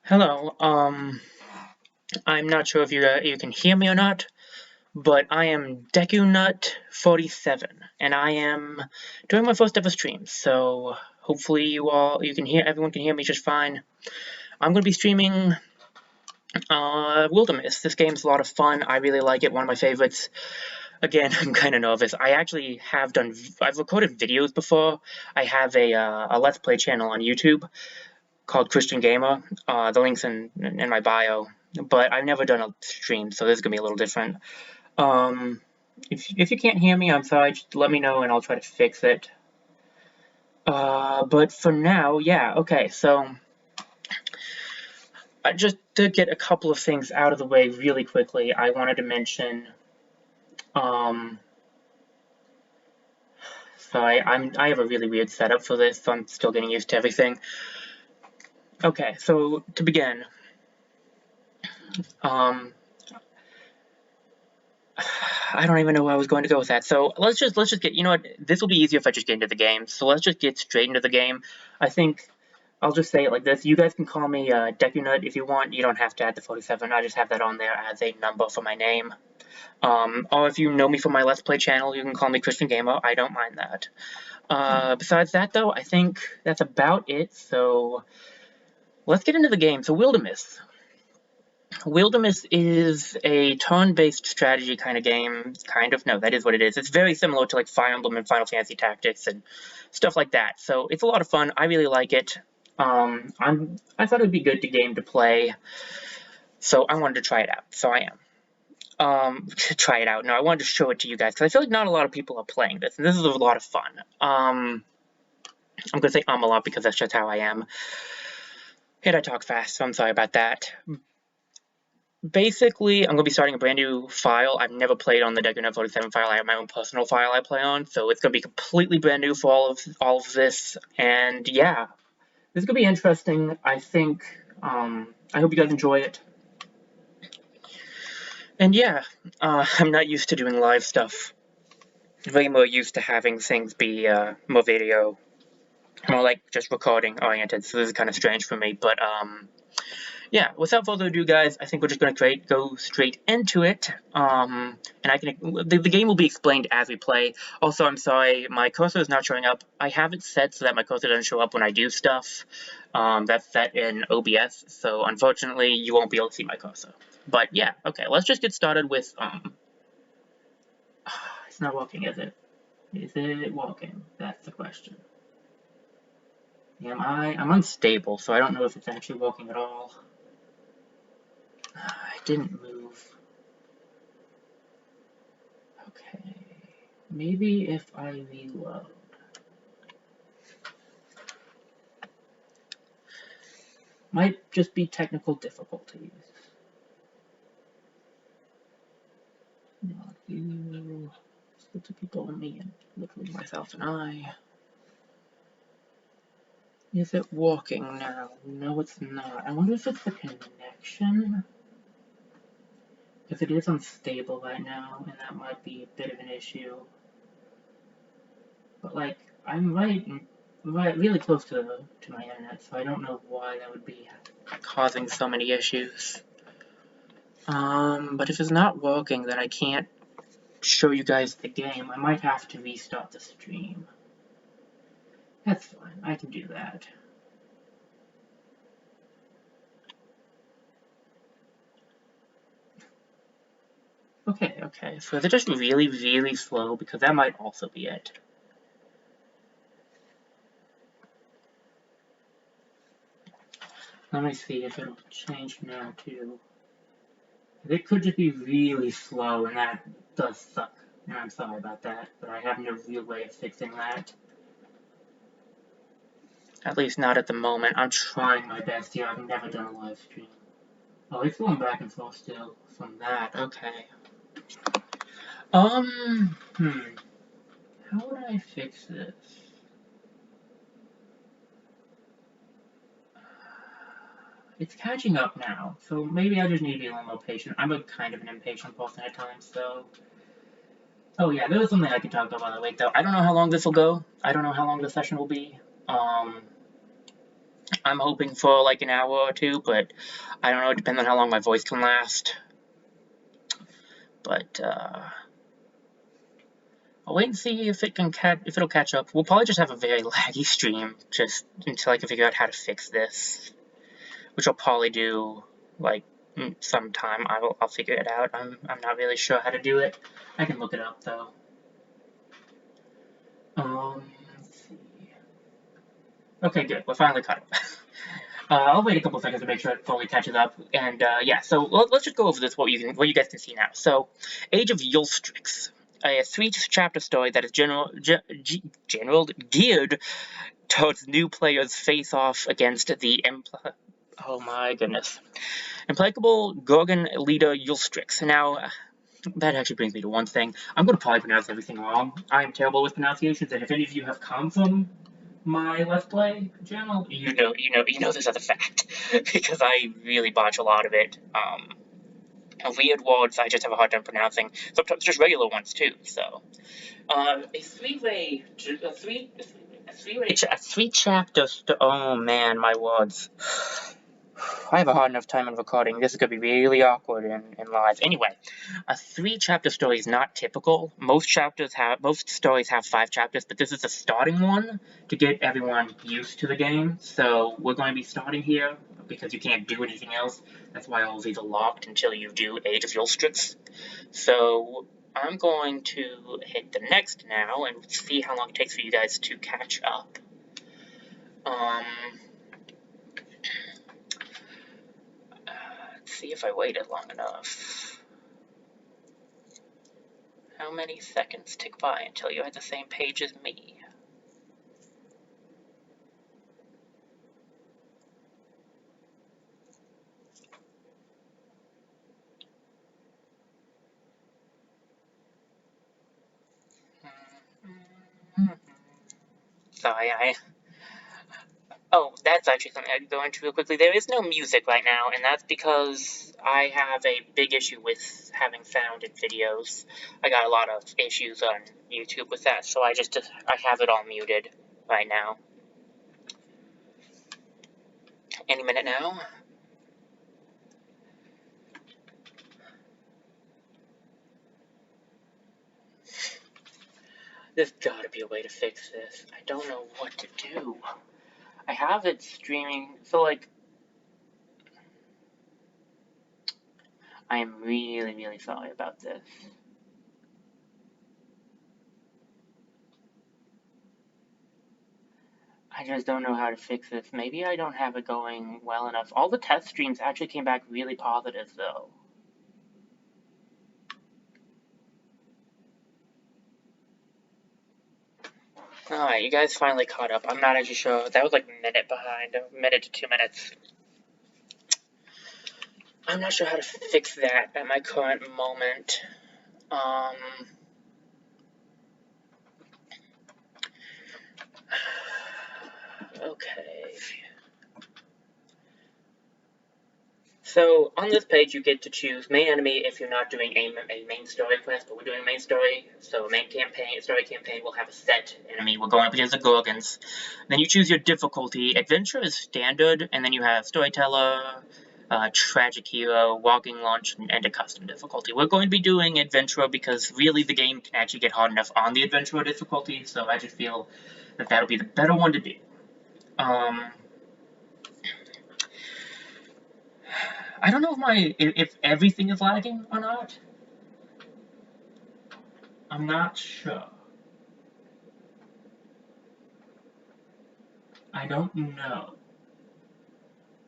Hello. I'm not sure if you can hear me or not, but I am DekuNut47, and I am doing my first ever stream. So hopefully everyone can hear me just fine. I'm going to be streaming Wildermyth. This game's a lot of fun. I really like it. One of my favorites. Again, I'm kind of nervous. I've recorded videos before. I have a Let's Play channel on YouTube called Christian Gamer. The link's in my bio. But I've never done a stream, so this is gonna be a little different. Um, if you can't hear me, I'm sorry. Just let me know, and I'll try to fix it. But for now, yeah, okay. So just to get a couple of things out of the way really quickly, I wanted to mention. Um, I have a really weird setup for this, so I'm still getting used to everything. Okay, so to begin, um, I don't even know where I was going to go with that. So let's just get. You know what? This will be easier if I just get into the game. So let's just get straight into the game. I think I'll just say it like this. You guys can call me DekuNut if you want. You don't have to add the 47. I just have that on there as a number for my name. Or if you know me from my Let's Play channel, you can call me Christian Gamer. I don't mind that. Besides that, though, I think that's about it. So let's get into the game. So Wildermyth. Wildermyth is a turn-based strategy kind of game. Kind of. No, that is what it is. It's very similar to like Fire Emblem and Final Fantasy Tactics and stuff like that. So it's a lot of fun. I really like it. I thought it would be good game to play, so I wanted to try it out. So I am. To try it out. No, I wanted to show it to you guys because I feel like not a lot of people are playing this, and this is a lot of fun. I'm gonna say a lot because that's just how I am. And I talk fast, so I'm sorry about that. Basically, I'm going to be starting a brand new file. I've never played on the DekuNut47 file. I have my own personal file I play on, so it's going to be completely brand new for all of this. And yeah, this is going to be interesting. I think. I hope you guys enjoy it. And yeah, I'm not used to doing live stuff. I'm way more used to having things be more video, more like just recording oriented. So this is kind of strange for me, but yeah, without further ado, guys, I think we're just going to go straight into it. And the game will be explained as we play. Also, I'm sorry, my cursor is not showing up. I have it set so that my cursor doesn't show up when I do stuff. That's set in OBS, so unfortunately, you won't be able to see my cursor. But yeah, okay, let's just get started with, it's not working, is it? Is it working? That's the question. I'm unstable, so I don't know if it's actually working at all. I didn't move. Okay, maybe if I reload. Might just be technical difficulties. Not you. Split the people and me, and literally myself and I. Is it working now? No, it's not. I wonder if it's the connection. If it is unstable right now, and that might be a bit of an issue. But like, I'm right really close to my internet, so I don't know why that would be causing so many issues. But if it's not working, then I can't show you guys the game. I might have to restart the stream. That's fine, I can do that. Okay, so they're just really, really slow, because that might also be it. Let me see if it'll change now, too. It could just be really slow, and that does suck. And I'm sorry about that, but I have no real way of fixing that. At least not at the moment. I'm trying my best here. I've never done a live stream. Oh, it's going back and forth still from that. Okay. How would I fix this? It's catching up now, so maybe I just need to be a little more patient. I'm a kind of an impatient person at times, so... Oh yeah, there was something I could talk about later, though. I don't know how long this will go. I don't know how long the session will be. I'm hoping for like an hour or two, but I don't know, it depends on how long my voice can last. But I'll wait and see if it'll catch up. We'll probably just have a very laggy stream just until I can figure out how to fix this, which I'll probably do like sometime. I'll figure it out. I'm not really sure how to do it. I can look it up though. Let's see. Okay, good. We're finally caught up. I'll wait a couple seconds to make sure it fully catches up. And yeah, so let's just go over this what you guys can see now. So, Age of Ulstryx, a 3-chapter story that is general geared towards new players face off against the oh my goodness, implacable Gorgon leader Ulstryx. Now, that actually brings me to one thing. I'm going to probably pronounce everything wrong. I am terrible with pronunciations, and if any of you have come from my Let's Play channel, you know this as a fact, because I really botch a lot of it. Weird words I just have a hard time pronouncing. Sometimes just regular ones too. So, a three-chapter. Oh man, my words. I have a hard enough time in recording. This is going to be really awkward in live. Anyway, a 3-chapter story is not typical. Most stories have 5 chapters, but this is a starting one to get everyone used to the game. So we're going to be starting here because you can't do anything else. That's why all of these are locked until you do Age of Ulstryx. So I'm going to hit the next now and see how long it takes for you guys to catch up. Let's see if I waited long enough. How many seconds tick by until you're at the same page as me? Sorry, oh, that's actually something I can go into real quickly. There is no music right now, and that's because I have a big issue with having sound in videos. I got a lot of issues on YouTube with that, so I have it all muted right now. Any minute now. There's gotta be a way to fix this. I don't know what to do. I have it streaming, so like, I am really, really sorry about this. I just don't know how to fix this. Maybe I don't have it going well enough. All the test streams actually came back really positive, though. Alright, you guys finally caught up. I'm not actually sure. That was like a minute behind. A minute to 2 minutes. I'm not sure how to fix that at my current moment. Okay. So, on this page, you get to choose main enemy if you're not doing a main story quest, but we're doing a main story. So, main story campaign will have a set enemy. We're going up against the Gorgons. Then you choose your difficulty. Adventure is standard, and then you have storyteller, tragic hero, walking launch, and a custom difficulty. We're going to be doing adventure because really the game can actually get hard enough on the adventure difficulty, so I just feel that that'll be the better one to do. I don't know if everything is lagging or not. I'm not sure. I don't know.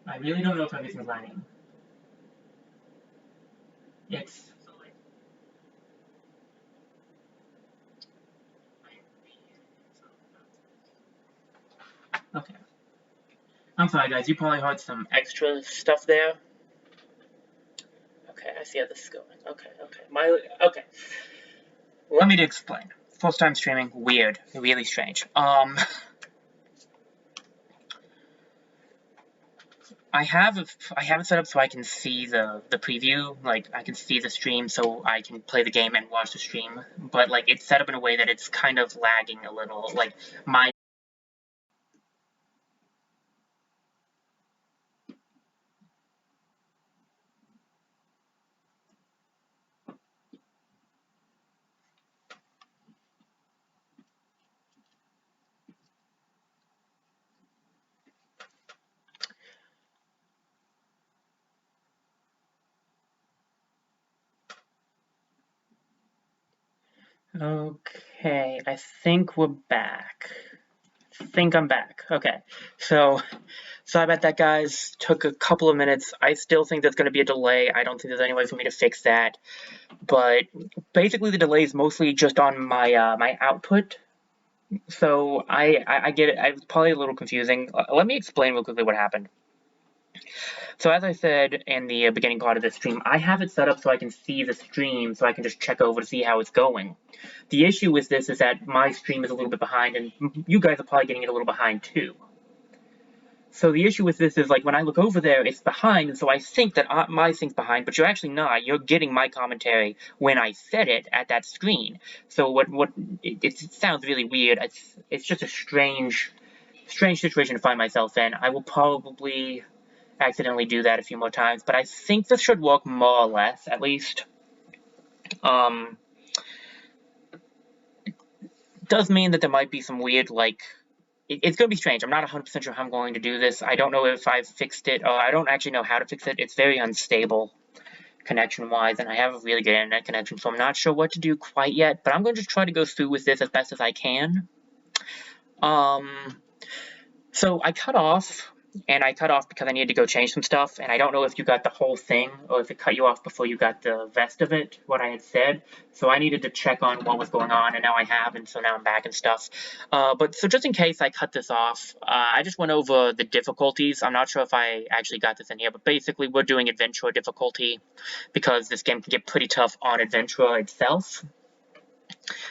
I really don't know if everything's lagging. It's okay. I'm sorry, guys. You probably heard some extra stuff there. Okay, I see how this is going. Okay. Let me explain. First time streaming, weird, really strange. I have it set up so I can see the preview, like I can see the stream so I can play the game and watch the stream, but like it's set up in a way that it's kind of lagging a little, like my Okay, I think we're back. I think I'm back. Okay, so sorry about that, guys. Took a couple of minutes. I still think there's going to be a delay. I don't think there's any way for me to fix that. But basically, the delay is mostly just on my my output. So I get it. It's probably a little confusing. Let me explain real quickly what happened. So as I said in the beginning part of this stream, I have it set up so I can see the stream, so I can just check over to see how it's going. The issue with this is that my stream is a little bit behind, and you guys are probably getting it a little behind too. So the issue with this is, like, when I look over there, it's behind, and so I think that my thing's behind, but you're actually not. You're getting my commentary when I said it at that screen. So it sounds really weird. It's just a strange situation to find myself in. I will probably accidentally do that a few more times, but I think this should work more or less, at least. It does mean that there might be some weird, like, it's going to be strange. I'm not 100% sure how I'm going to do this. I don't know if I've fixed it, or I don't actually know how to fix it. It's very unstable connection-wise, and I have a really good internet connection, so I'm not sure what to do quite yet, but I'm going to just try to go through with this as best as I can. So I cut off, and I cut off because I needed to go change some stuff, and I don't know if you got the whole thing, or if it cut you off before you got the rest of it, what I had said, so I needed to check on what was going on, and now I have, and so now I'm back and stuff. So just in case I cut this off, I just went over the difficulties. I'm not sure if I actually got this in here, but basically we're doing adventure difficulty, because this game can get pretty tough on adventure itself.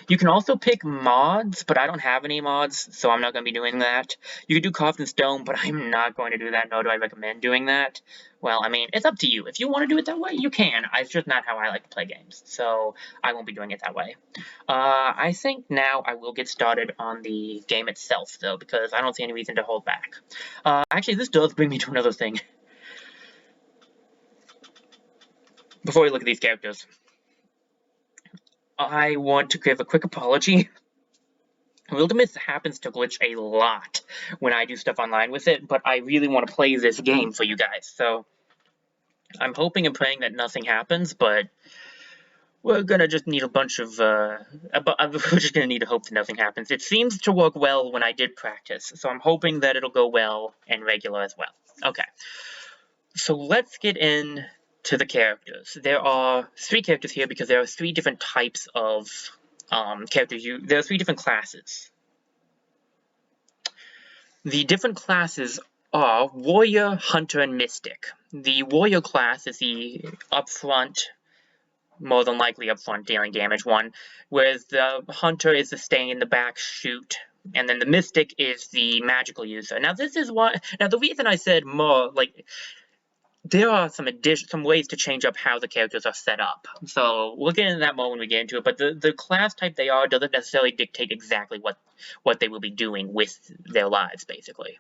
You can also pick mods, but I don't have any mods, so I'm not going to be doing that. You can do carved in stone, but I'm not going to do that, nor do I recommend doing that. Well, I mean, it's up to you. If you want to do it that way, you can. It's just not how I like to play games, so I won't be doing it that way. I think now I will get started on the game itself, though, because I don't see any reason to hold back. Actually, this does bring me to another thing. Before we look at these characters, I want to give a quick apology. Wildermyth happens to glitch a lot when I do stuff online with it, but I really want to play this game for you guys, so I'm hoping and praying that nothing happens, but we're gonna just need a bunch of, we're just gonna need to hope that nothing happens. It seems to work well when I did practice, so I'm hoping that it'll go well and regular as well. Okay, so let's get in to the characters. There are 3 characters here because there are 3 different types of characters. There are 3 different classes. The different classes are Warrior, Hunter, and Mystic. The Warrior class is the upfront, more than likely upfront dealing damage one, whereas the Hunter is the stay in the back shoot, and then the Mystic is the magical user. Now this is what, now the reason I said more, like, there are some ways to change up how the characters are set up. So we'll get into that more when we get into it, but the class type they are doesn't necessarily dictate exactly what they will be doing with their lives, basically.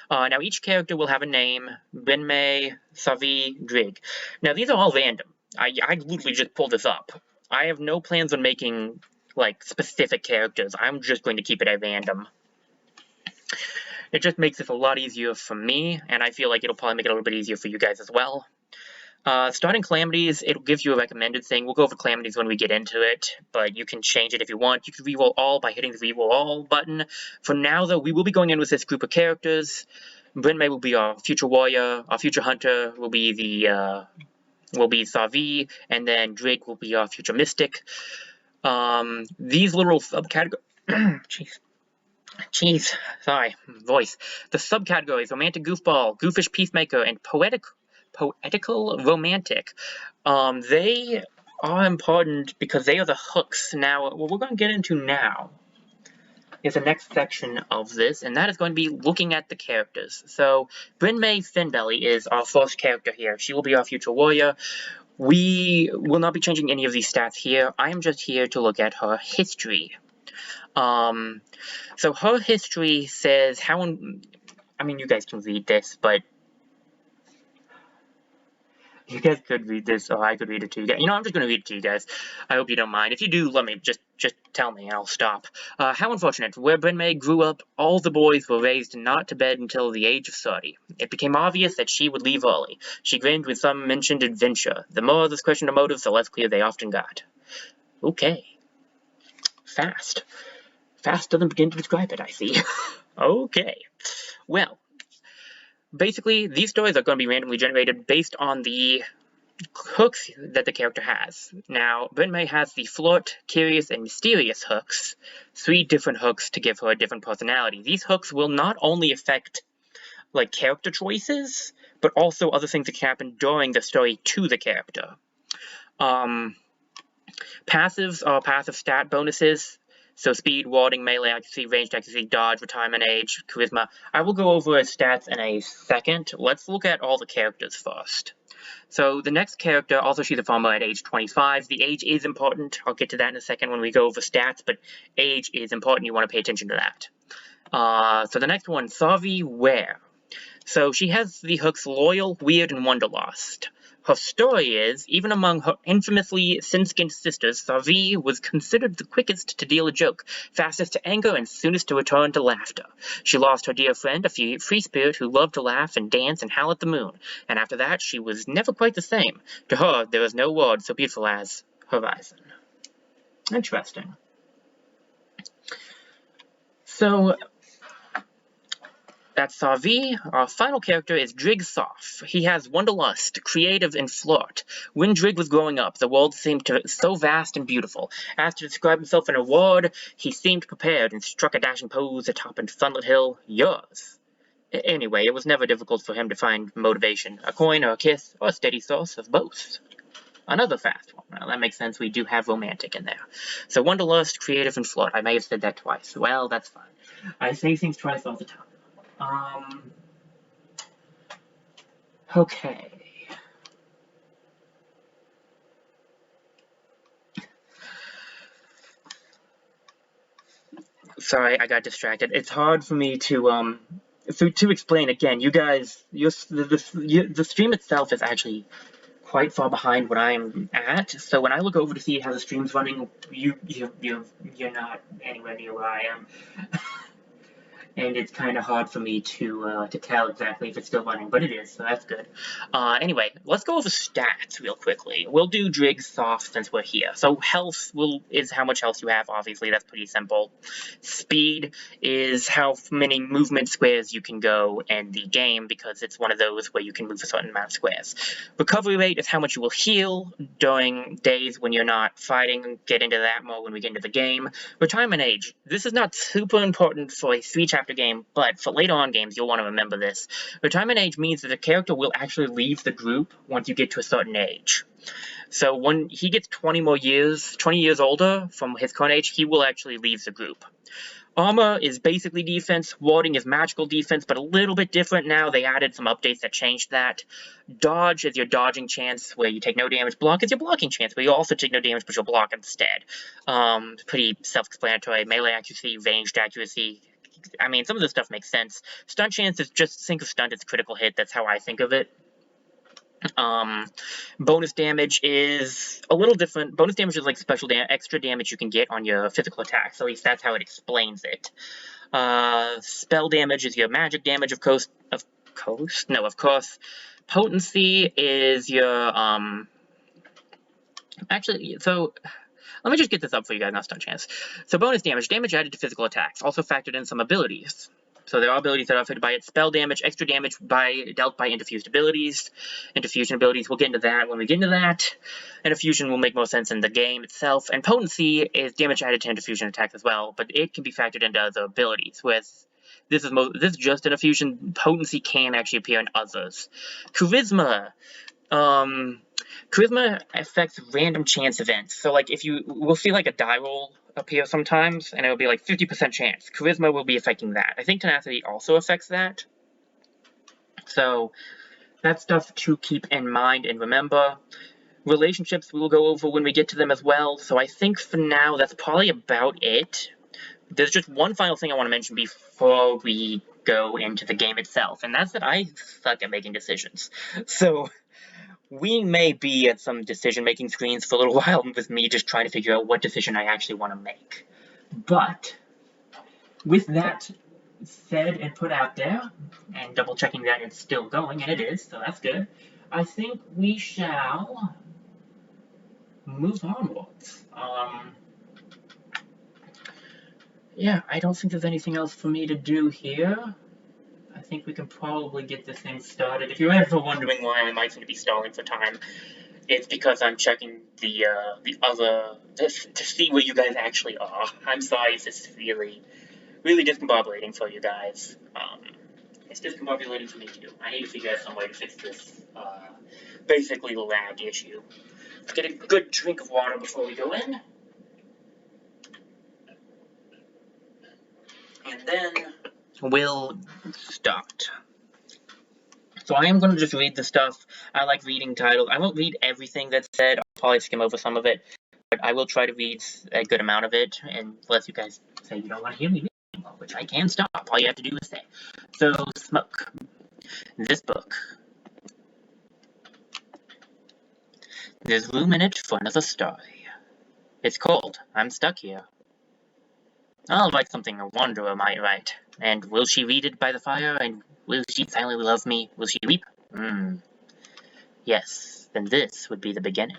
Now each character will have a name: Benmei, Savi, Drig. Now these are all random. I literally just pulled this up. I have no plans on making, like, specific characters. I'm just going to keep it at random. It just makes this a lot easier for me, and I feel like it'll probably make it a little bit easier for you guys as well. Starting calamities, it'll give you a recommended thing. We'll go over calamities when we get into it, but you can change it if you want. You can reroll all by hitting the reroll all button. For now, though, we will be going in with this group of characters. Brenmei will be our future warrior. Our future hunter will be Savi, and then Drake will be our future mystic. These little subcategories. Jeez, sorry, voice. The subcategories: romantic goofball, goofish peacemaker, and poetical romantic. They are important because they are the hooks. Now, what we're going to get into now is the next section of this, and that is going to be looking at the characters. So, Brenmei Finbelly is our first character here. She will be our future warrior. We will not be changing any of these stats here. I am just here to look at her history. So her history says how, I mean, you guys can read this, but you guys could read this, or I could read it to you guys. You know, I'm just going to read it to you guys. I hope you don't mind. If you do, let me, just tell me and I'll stop. How unfortunate. Where Brenmei grew up, all the boys were raised not to bed until the age of 30. It became obvious that she would leave early. She grinned with some mentioned adventure. The more this questioned her motives, the less clear they often got. Okay. Fast. Fast doesn't begin to describe it, I see. Okay. Well, basically, these stories are going to be randomly generated based on the hooks that the character has. Now, May has the flirt, curious, and mysterious hooks, 3 different hooks to give her a different personality. These hooks will not only affect, like, character choices, but also other things that can happen during the story to the character. Passives are passive stat bonuses. So speed, warding, melee accuracy, ranged accuracy, dodge, retirement age, charisma. I will go over his stats in a second. Let's look at all the characters first. So the next character, also she's a farmer at age 25. The age is important. I'll get to that in a second when we go over stats, but age is important. You want to pay attention to that. So the next one, Savi Ware. So she has the hooks Loyal, Weird, and Wanderlust. Her story is, even among her infamously thin-skinned sisters, Savi was considered the quickest to deal a joke, fastest to anger, and soonest to return to laughter. She lost her dear friend, a free spirit who loved to laugh and dance and howl at the moon, and after that she was never quite the same. To her, there was no word so beautiful as horizon. Interesting. So, that's Savi. Our final character is Drigsoff. He has Wanderlust, creative, and flirt. When Drig was growing up, the world seemed so vast and beautiful. As to describe himself in a word, he seemed prepared and struck a dashing pose atop a sunlit hill. Yours. Anyway, it was never difficult for him to find motivation, a coin or a kiss, or a steady source of both. Another fast one. Well, that makes sense. We do have romantic in there. So Wanderlust, creative, and flirt. I may have said that twice. Well, that's fine. I say things twice all the time. Okay. Sorry, I got distracted. It's hard for me to explain again. You guys, the stream itself is actually quite far behind what I'm at. So when I look over to see how the stream's running, you're not anywhere near where I am. And it's kind of hard for me to tell exactly if it's still running, but it is, so that's good. Anyway, let's go over stats real quickly. We'll do Drigsoff since we're here. So health is how much health you have, obviously, that's pretty simple. Speed is how many movement squares you can go in the game, because it's one of those where you can move a certain amount of squares. Recovery rate is how much you will heal during days when you're not fighting. Get into that more when we get into the game. Retirement age. This is not super important for a 3-chapter game, but for later on games, you'll want to remember this. Retirement age means that a character will actually leave the group once you get to a certain age. So when he gets 20 years older from his current age, he will actually leave the group. Armor is basically defense, warding is magical defense, but a little bit different now. They added some updates that changed that. Dodge is your dodging chance, where you take no damage. Block is your blocking chance, where you also take no damage, but you'll block instead. Pretty self-explanatory. Melee accuracy, ranged accuracy. I mean, some of this stuff makes sense. Stunt chance is just, think of stunt as critical hit. That's how I think of it. Bonus damage is a little different. Bonus damage is like extra damage you can get on your physical attacks. At least that's how it explains it. Spell damage is your magic damage, of course. Potency is your, actually, so let me just get this up for you guys, not stun chance. So bonus damage added to physical attacks, also factored in some abilities. So there are abilities that are affected by it. Spell damage, extra damage dealt by interfused abilities. Interfusion abilities, we'll get into that when we get into that. Interfusion will make more sense in the game itself. And potency is damage added to interfusion attacks as well, but it can be factored into other abilities. Whereas this is just an infusion. Potency can actually appear in others. Charisma. Charisma affects random chance events. So, like, we'll see, like, a die roll appear sometimes, and it'll be, like, 50% chance. Charisma will be affecting that. I think tenacity also affects that. So, that's stuff to keep in mind and remember. Relationships we'll go over when we get to them as well. So, I think for now, that's probably about it. There's just one final thing I want to mention before we go into the game itself, and that's that I suck at making decisions. So we may be at some decision-making screens for a little while with me just trying to figure out what decision I actually want to make. But with that said and put out there, and double-checking that it's still going, and it is, so that's good, I think we shall move onwards. yeah, I don't think there's anything else for me to do here. I think we can probably get this thing started. If you're ever wondering why I might seem to be stalling for time, it's because I'm checking the other to see where you guys actually are. I'm sorry if this is really discombobulating for you guys. It's discombobulating for me too. I need to figure out some way to fix this basically lag issue. Let's get a good drink of water before we go in. And then we'll start. So I am going to just read the stuff. I like reading titles. I won't read everything that's said. I'll probably skim over some of it. But I will try to read a good amount of it. And unless you guys say you don't want to hear me read anymore, which I can stop. All you have to do is say. So, Smoke. This book. There's room in it for another story. It's cold. I'm stuck here. I'll write something a wanderer might write. And will she read it by the fire? And will she silently love me? Will she weep? Yes, then this would be the beginning.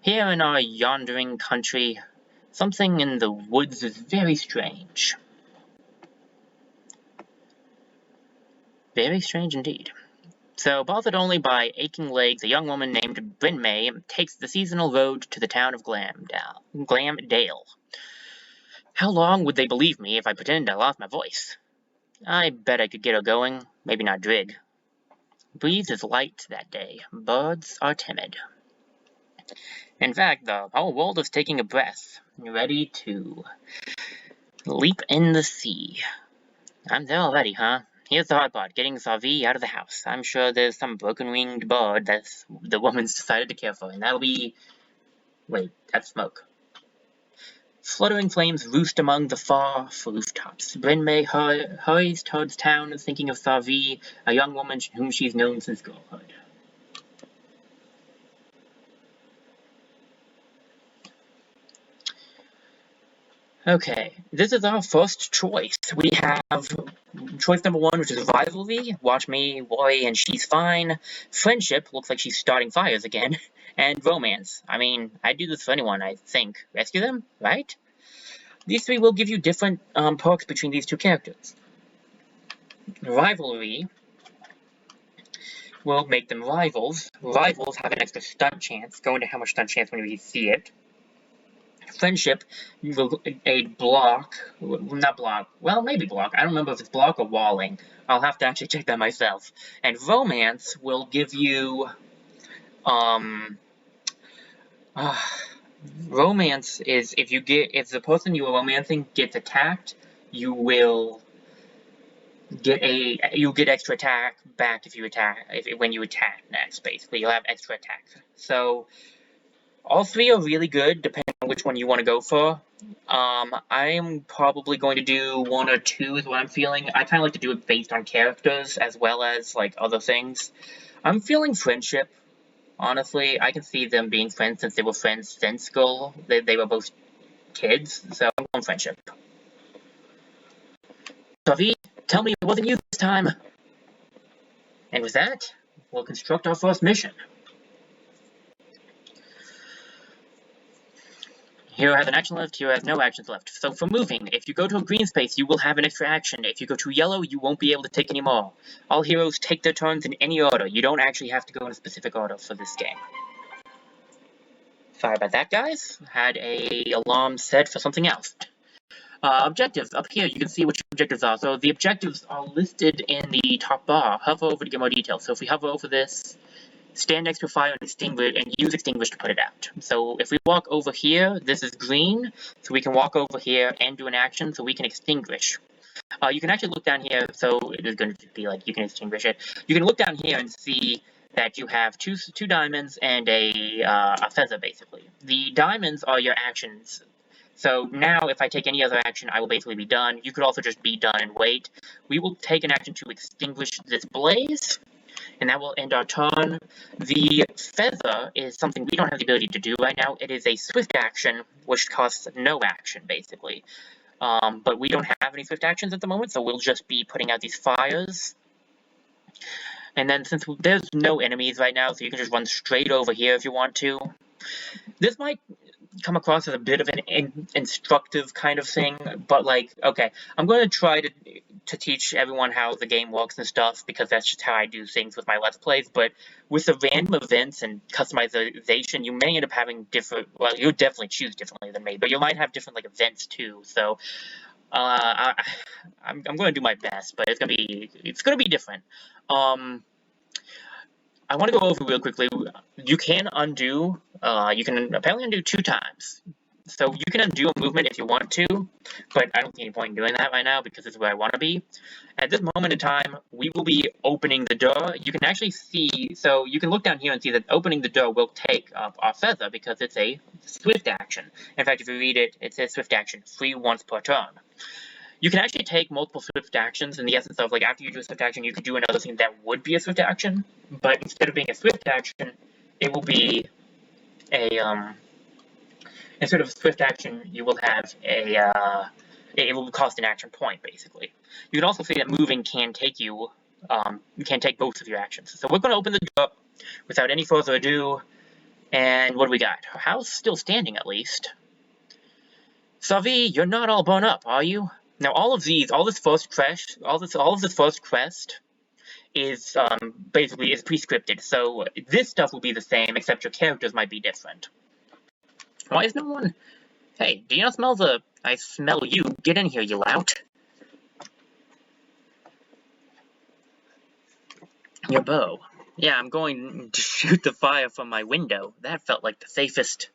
Here in our yondering country, something in the woods is very strange. Very strange indeed. So, bothered only by aching legs, a young woman named Brynmay takes the seasonal road to the town of Glamdale. How long would they believe me if I pretended I lost my voice? I bet I could get her going, maybe not Drig. Breeze is light that day. Birds are timid. In fact, the whole world is taking a breath, ready to leap in the sea. I'm there already, huh? Here's the hard part, getting Savi out of the house. I'm sure there's some broken-winged bird that the woman's decided to care for, and that'll be... Wait, that's Smoke. Fluttering flames roost among the far rooftops. Brynmay hurries towards town, thinking of Savi, a young woman whom she's known since girlhood. Okay, this is our first choice. We have choice number 1, which is rivalry. Watch me worry and she's fine. Friendship, looks like she's starting fires again. And romance. I mean, I'd do this for anyone, I think. Rescue them, right? These 3 will give you different perks between these 2 characters. Rivalry will make them rivals. Rivals have an extra stunt chance. Go into how much stunt chance when you see it. Friendship will a block, not block, well, maybe block. I don't remember if it's block or walling. I'll have to actually check that myself. And romance will give you, romance is if the person you are romancing gets attacked, you'll get extra attack back when you attack next. Basically, you'll have extra attack. So all 3 are really good, depending on which one you want to go for. I'm probably going to do 1 or 2 is what I'm feeling. I kind of like to do it based on characters as well as, like, other things. I'm feeling friendship, honestly. I can see them being friends since they were friends since school. They were both kids, so I'm going friendship. Savi, tell me it wasn't you this time. And with that, we'll construct our first mission. Hero has an action left, hero has no actions left. So for moving, if you go to a green space, you will have an extra action. If you go to yellow, you won't be able to take any more. All heroes take their turns in any order. You don't actually have to go in a specific order for this game. Sorry about that, guys. Had a alarm set for something else. Objectives. Up here, you can see what your objectives are. So the objectives are listed in the top bar. Hover over to get more details. So if we hover over this, stand next to a fire and use extinguish to put it out. So if we walk over here, this is green, so we can walk over here and do an action, so we can extinguish. You can actually look down here, so it is going to be like you can extinguish it. You can look down here and see that you have two diamonds and a feather, basically. The diamonds are your actions. So now, if I take any other action, I will basically be done. You could also just be done and wait. We will take an action to extinguish this blaze, and that will end our turn. The feather is something we don't have the ability to do right now. It is a swift action, which costs no action, basically. But we don't have any swift actions at the moment, so we'll just be putting out these fires. And then since there's no enemies right now, so you can just run straight over here if you want to. This might come across as a bit of an instructive kind of thing, but like, okay, I'm going to try to teach everyone how the game works and stuff, because that's just how I do things with my Let's Plays, but with the random events and customization, you may end up having different, well, you'll definitely choose differently than me, but you might have different, like, events too, so, I'm going to do my best, but it's going to be different. I want to go over real quickly. You can undo, you can apparently undo 2 times. So you can undo a movement if you want to, but I don't see any point in doing that right now because this is where I want to be. At this moment in time, we will be opening the door. You can actually see, so you can look down here and see that opening the door will take up our feather because it's a swift action. In fact, if you read it, it says swift action, free once per turn. You can actually take multiple swift actions in the essence of, like, after you do a swift action, you could do another thing that would be a swift action, but instead of being a swift action, it will be instead of a swift action, you will have it will cost an action point, basically. You can also see that moving can take can take both of your actions. So we're going to open the door without any further ado, and what do we got? Our house still standing, at least. Savi, you're not all blown up, are you? Now, all of this first quest is basically pre-scripted. So this stuff will be the same, except your characters might be different. Why is no one? Hey, do you not smell the? I smell you. Get in here, you lout. Your bow. Yeah, I'm going to shoot the fire from my window. That felt like the safest.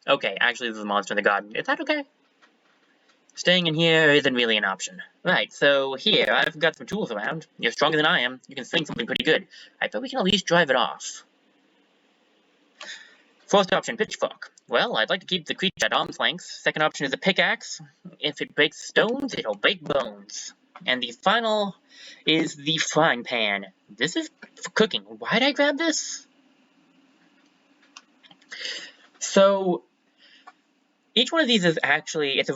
Okay, actually, there's a monster in the garden. Is that okay? Staying in here isn't really an option. Right, so here, I've got some tools around. You're stronger than I am. You can sling something pretty good. I bet we can at least drive it off. First option, pitchfork. Well, I'd like to keep the creature at arm's length. Second option is a pickaxe. If it breaks stones, it'll break bones. And the final is the frying pan. This is for cooking. Why'd I grab this? So each one of these is actually it's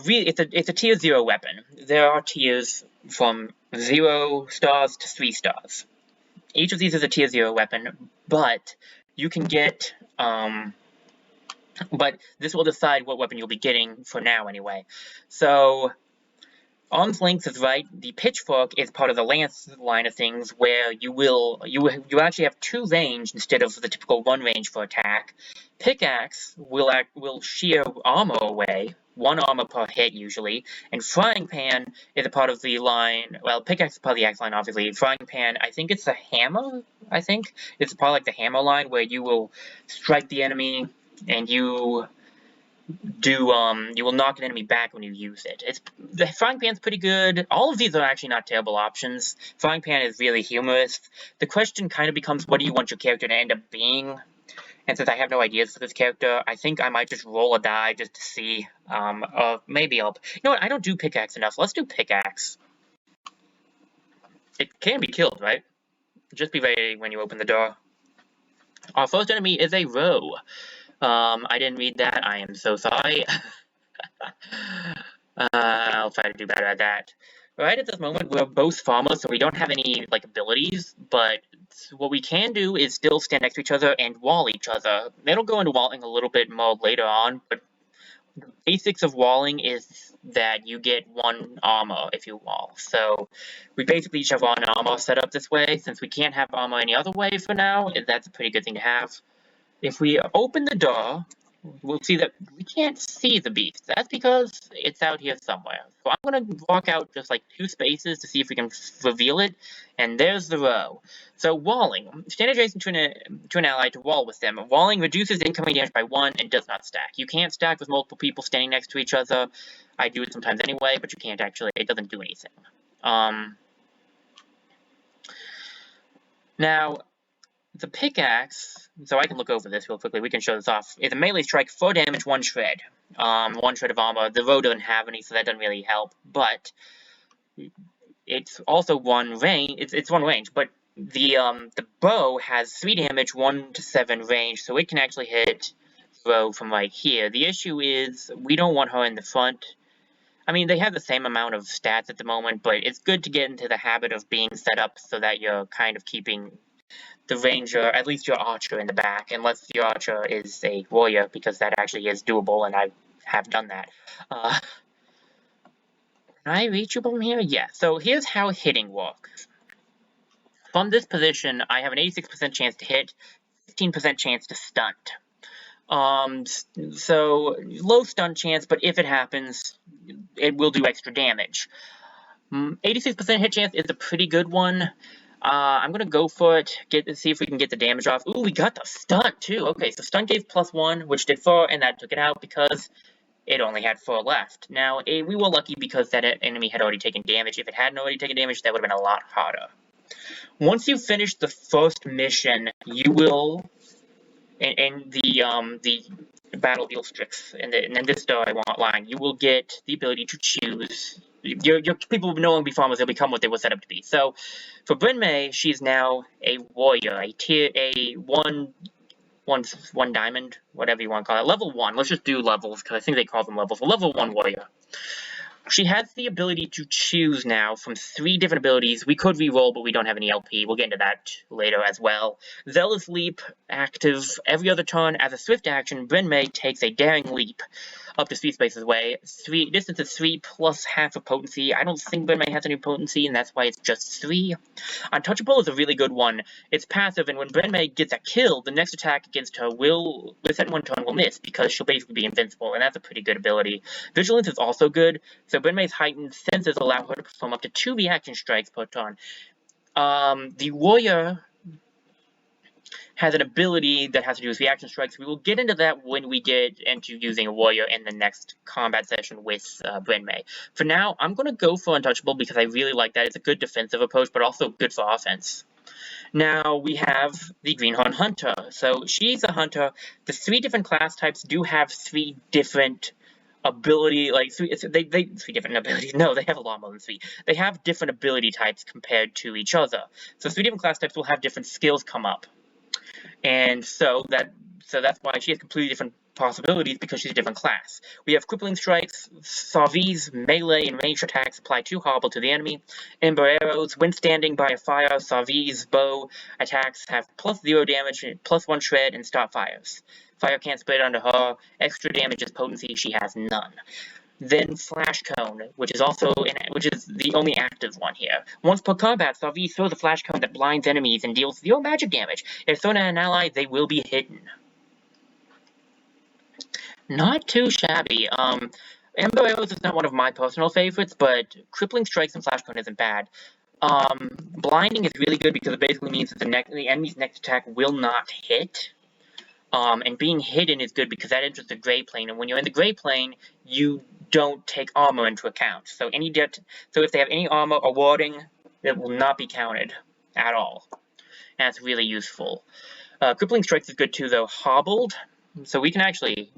a tier 0 weapon. There are tiers from 0 stars to 3 stars. Each of these is a tier 0 weapon, but you can get but this will decide what weapon you'll be getting for now anyway. So arm's length is right. The pitchfork is part of the lance line of things, where you actually have 2 range instead of the typical 1 range for attack. Pickaxe will shear armor away, 1 armor per hit usually, and frying pan is a part of the line. Well, pickaxe is part of the axe line, obviously. Frying pan, I think it's a hammer. I think it's part of like the hammer line, where you will strike the enemy and you will knock an enemy back when you use it. The frying pan's pretty good. All of these are actually not terrible options. Frying pan is really humorous. The question kind of becomes, what do you want your character to end up being? And since I have no ideas for this character, I think I might just roll a die just to see. Maybe I'll. You know what? I don't do pickaxe enough. Let's do pickaxe. It can be killed, right? Just be ready when you open the door. Our first enemy is a roe. I didn't read that. I am so sorry. I'll try to do better at that. Right at this moment, we're both farmers, so we don't have any, like, abilities, but what we can do is still stand next to each other and wall each other. It'll go into walling a little bit more later on, but the basics of walling is that you get 1 armor if you wall. So we basically each have 1 armor set up this way. Since we can't have armor any other way for now, that's a pretty good thing to have. If we open the door, we'll see that we can't see the beast. That's because it's out here somewhere. So I'm going to walk out just like 2 spaces to see if we can reveal it, and there's the row. So walling. Stand adjacent to an ally to wall with them. Walling reduces incoming damage by 1 and does not stack. You can't stack with multiple people standing next to each other. I do it sometimes anyway, but you can't actually. It doesn't do anything. Now, the pickaxe, so I can look over this real quickly, we can show this off, is a melee strike, 4 damage, 1 shred. 1 shred of armor. The row doesn't have any, so that doesn't really help, but it's also 1 range, it's 1 range, but the bow has 3 damage, 1 to 7 range, so it can actually hit the row from right here. The issue is, we don't want her in the front. I mean, they have the same amount of stats at the moment, but it's good to get into the habit of being set up so that you're kind of keeping the ranger, at least your archer in the back, unless your archer is a warrior, because that actually is doable, and I have done that. Can I reachable from here? Yeah, so here's how hitting works. From this position, I have an 86% chance to hit, 15% chance to stunt. So low stun chance, but if it happens, it will do extra damage. 86% hit chance is a pretty good one. I'm gonna go for it, see if we can get the damage off. Ooh, we got the stun too. Okay, so stun gave +1, which did 4, and that took it out because it only had 4 left. Now, we were lucky because that enemy had already taken damage. If it hadn't already taken damage, that would have been a lot harder. Once you finish the first mission, you will, in the Battle of Ulstryx, and in this story line, you will get the ability to choose. Your people will no longer be farmers; they'll become what they were set up to be. So, for Bryn May, she's now a warrior, a one diamond, whatever you want to call it, level 1. Let's just do levels because I think they call them levels. A level 1 warrior. She has the ability to choose now from 3 different abilities. We could re-roll, but we don't have any LP. We'll get into that later as well. Zealous Leap, active every other turn. As a swift action, Bryn May takes a Daring Leap up to 3 spaces away. Distance is 3 plus half of potency. I don't think Bryn May has any potency, and that's why it's just 3. Untouchable is a really good one. It's passive, and when Bryn May gets a kill, the next attack against her will, within 1 turn, will miss, because she'll basically be invincible, and that's a pretty good ability. Vigilance is also good, so Bryn May's heightened senses allow her to perform up to 2 reaction strikes per turn. The warrior has an ability that has to do with reaction strikes. We will get into that when we get into using a warrior in the next combat session with Bryn May. For now, I'm going to go for Untouchable because I really like that. It's a good defensive approach, but also good for offense. Now we have the Greenhorn Hunter. So she's a hunter. The 3 different class types do have 3 different ability, like 3 different abilities. No, they have a lot more than 3. They have different ability types compared to each other. So 3 different class types will have different skills come up. And so that's why she has completely different possibilities, because she's a different class. We have Crippling Strikes, Savi's melee and ranged attacks apply 2 hobble to the enemy. Ember Arrows, when standing by a fire, Savi's bow attacks have +0 damage, +1 shred, and stop fires. Fire can't spread onto her. Extra damage is potency, she has none. Then Flash Cone, which is the only active one here. Once per combat, Savi throws a Flash Cone that blinds enemies and deals 0 magic damage. If thrown at an ally, they will be hidden. Not too shabby. Ember Arrows is not one of my personal favorites, but Crippling Strikes and Flash Cone isn't bad. Blinding is really good because it basically means that the enemy's next attack will not hit. And being hidden is good because that enters the gray plane, and when you're in the gray plane, you don't take armor into account. So if they have any armor or warding, it will not be counted at all. And that's really useful. Crippling Strikes is good too, though. Hobbled, so we can actually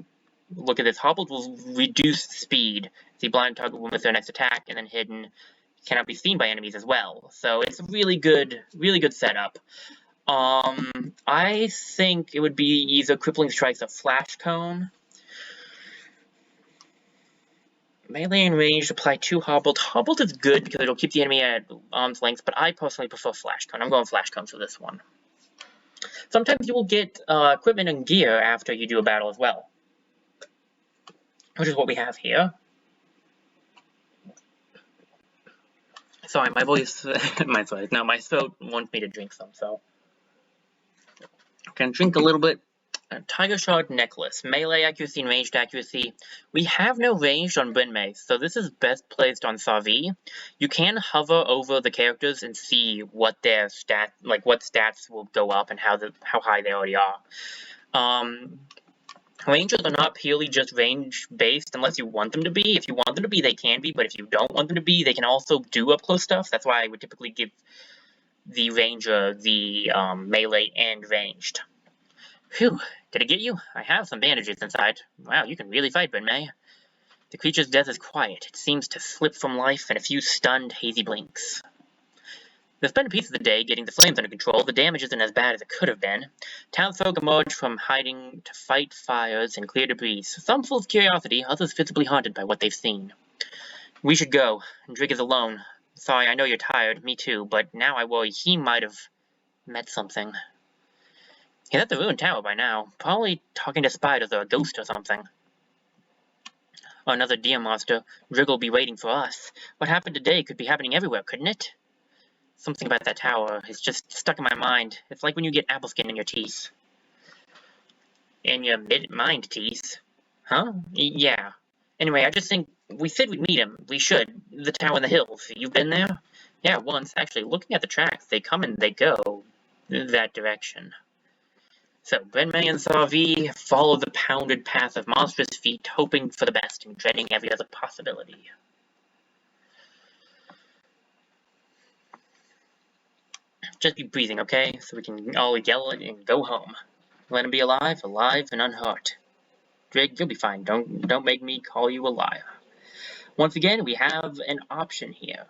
look at this. Hobbled will reduce speed. The blind target will miss their next attack, and then hidden cannot be seen by enemies as well. So it's a really good setup. I think it would be either Crippling Strikes or Flash Cone. Melee and range apply 2 Hobbled. Hobbled is good because it'll keep the enemy at arm's length, but I personally prefer Flash Cone. I'm going Flash Cone for this one. Sometimes you will get equipment and gear after you do a battle as well, which is what we have here. Sorry, my voice, my throat wants me to drink some, so I can drink a little bit. Tiger Shard Necklace, melee accuracy and ranged accuracy. We have no ranged on Bryn May, so this is best placed on Savi. You can hover over the characters and see what their what stats will go up and how high they already are. Rangers are not purely just range based unless you want them to be. If you want them to be, they can be, but if you don't want them to be, they can also do up close stuff. That's why I would typically give the ranger the melee and ranged. Phew, did it get you? I have some bandages inside. Wow, you can really fight, Bryn May. The creature's death is quiet. It seems to slip from life in a few stunned, hazy blinks. They've spent a piece of the day getting the flames under control. The damage isn't as bad as it could have been. Townsfolk emerge from hiding to fight fires and clear debris. Some full of curiosity, others visibly haunted by what they've seen. We should go. Drigg is alone. Sorry, I know you're tired. Me too. But now I worry he might have met something. He's at the ruined tower by now, probably talking to spiders or a ghost or something. Or another deer monster. Drig'll will be waiting for us. What happened today could be happening everywhere, couldn't it? Something about that tower is just stuck in my mind. It's like when you get apple skin in your teeth. In your mind teeth? Huh? Yeah. Anyway, I just think we said we'd meet him. We should. The tower in the hills. You've been there? Yeah, once. Actually, looking at the tracks, they come and they go that direction. So, Brenmay and Sarvi follow the pounded path of monstrous feet, hoping for the best and dreading every other possibility. Just be breathing, okay? So we can all yell it and go home. Let him be alive and unhurt. Drake, you'll be fine. Don't make me call you a liar. Once again, we have an option here.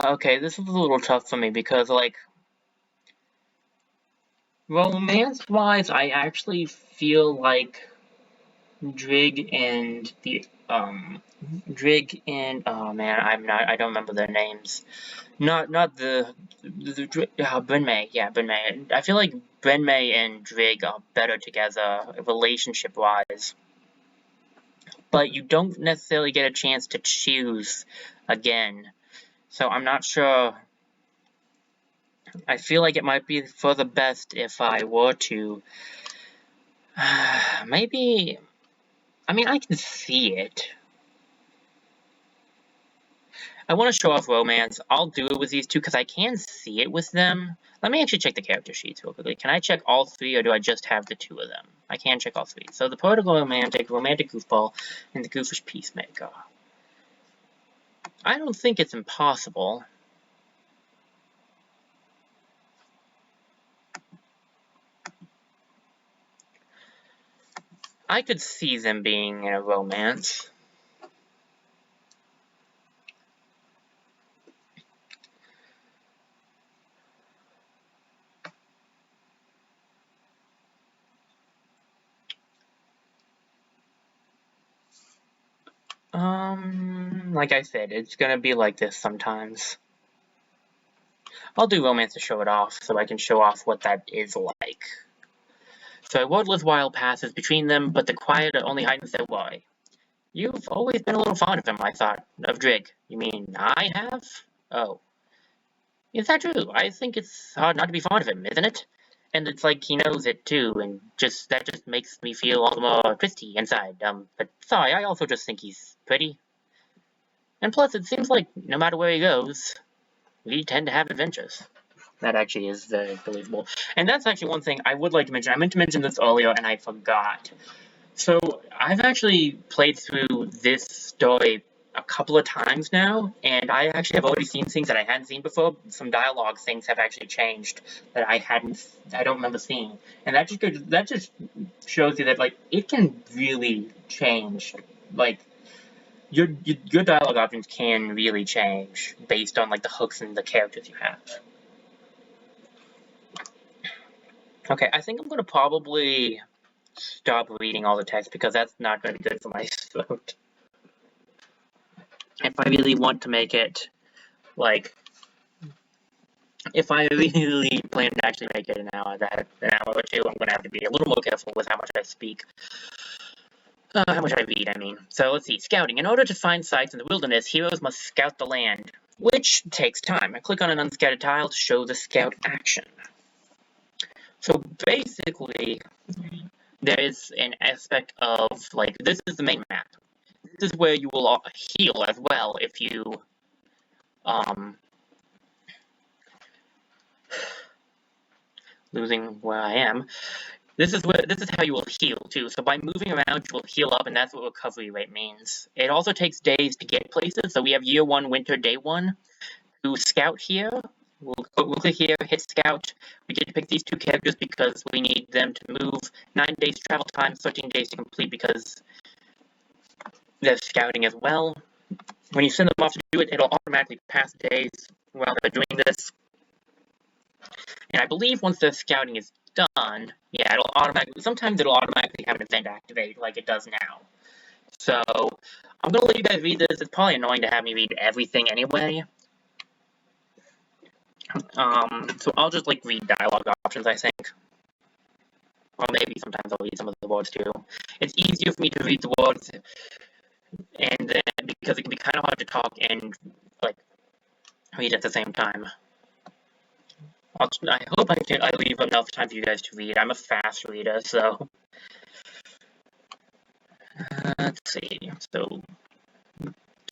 Okay, this is a little tough for me because, like, romance-wise, I actually feel like Drig and oh man, I don't remember their names. Not the Brenmay, yeah, Brenmay. I feel like Brenmay and Drig are better together, relationship-wise. But you don't necessarily get a chance to choose again. So I'm not sure. I feel like it might be for the best if I were to. Maybe. I mean, I can see it. I want to show off romance. I'll do it with these two because I can see it with them. Let me actually check the character sheets real quickly. Can I check all three or do I just have the two of them? I can check all three. So the poetical romantic goofball, and the goofish peacemaker. I don't think it's impossible. I could see them being in a romance. Like I said, it's gonna be like this sometimes. I'll do romance to show it off, so I can show off what that is like. So a wordless while passes between them, but the quiet only heightens their worry. You've always been a little fond of him, I thought. Of Drig. You mean I have? Oh. Is that true? I think it's hard not to be fond of him, isn't it? And it's like he knows it too, and that just makes me feel all the more twisty inside. But sorry, I also just think he's pretty. And plus, it seems like no matter where he goes, we tend to have adventures. That actually is very believable. And that's actually one thing I would like to mention. I meant to mention this earlier, and I forgot. So, I've actually played through this story a couple of times now, and I actually have already seen things that I hadn't seen before. Some dialogue things have actually changed that I don't remember seeing. And that just shows you that, like, it can really change. Like, your dialogue options can really change based on, like, the hooks and the characters you have. Okay, I think I'm going to probably stop reading all the text because that's not going to be good for my throat. If I really want to make it, like, if I really plan to actually make it an hour or two, I'm going to have to be a little more careful with how much I speak. How much I read, I mean. So let's see. Scouting. In order to find sites in the wilderness, heroes must scout the land, which takes time. I click on an unscouted tile to show the scout action. So basically, there is an aspect of, like, this is the main map. This is where you will heal as well if you, losing where I am. This is how you will heal too. So by moving around, you will heal up, and that's what recovery rate means. It also takes days to get places. So we have year 1, winter, day 1. To scout here, we'll click here, hit scout. We get to pick these two characters because we need them to move. 9 days travel time, 13 days to complete because they're scouting as well. When you send them off to do it, it'll automatically pass days while they're doing this. And I believe once the scouting is done, yeah, sometimes it'll automatically have an event activate like it does now. So, I'm gonna let you guys read this. It's probably annoying to have me read everything anyway. So I'll just, like, read dialogue options, I think. Or maybe sometimes I'll read some of the words, too. It's easier for me to read the words, and then, because it can be kind of hard to talk and, like, read at the same time. I hope I leave enough time for you guys to read. I'm a fast reader, so... let's see. So,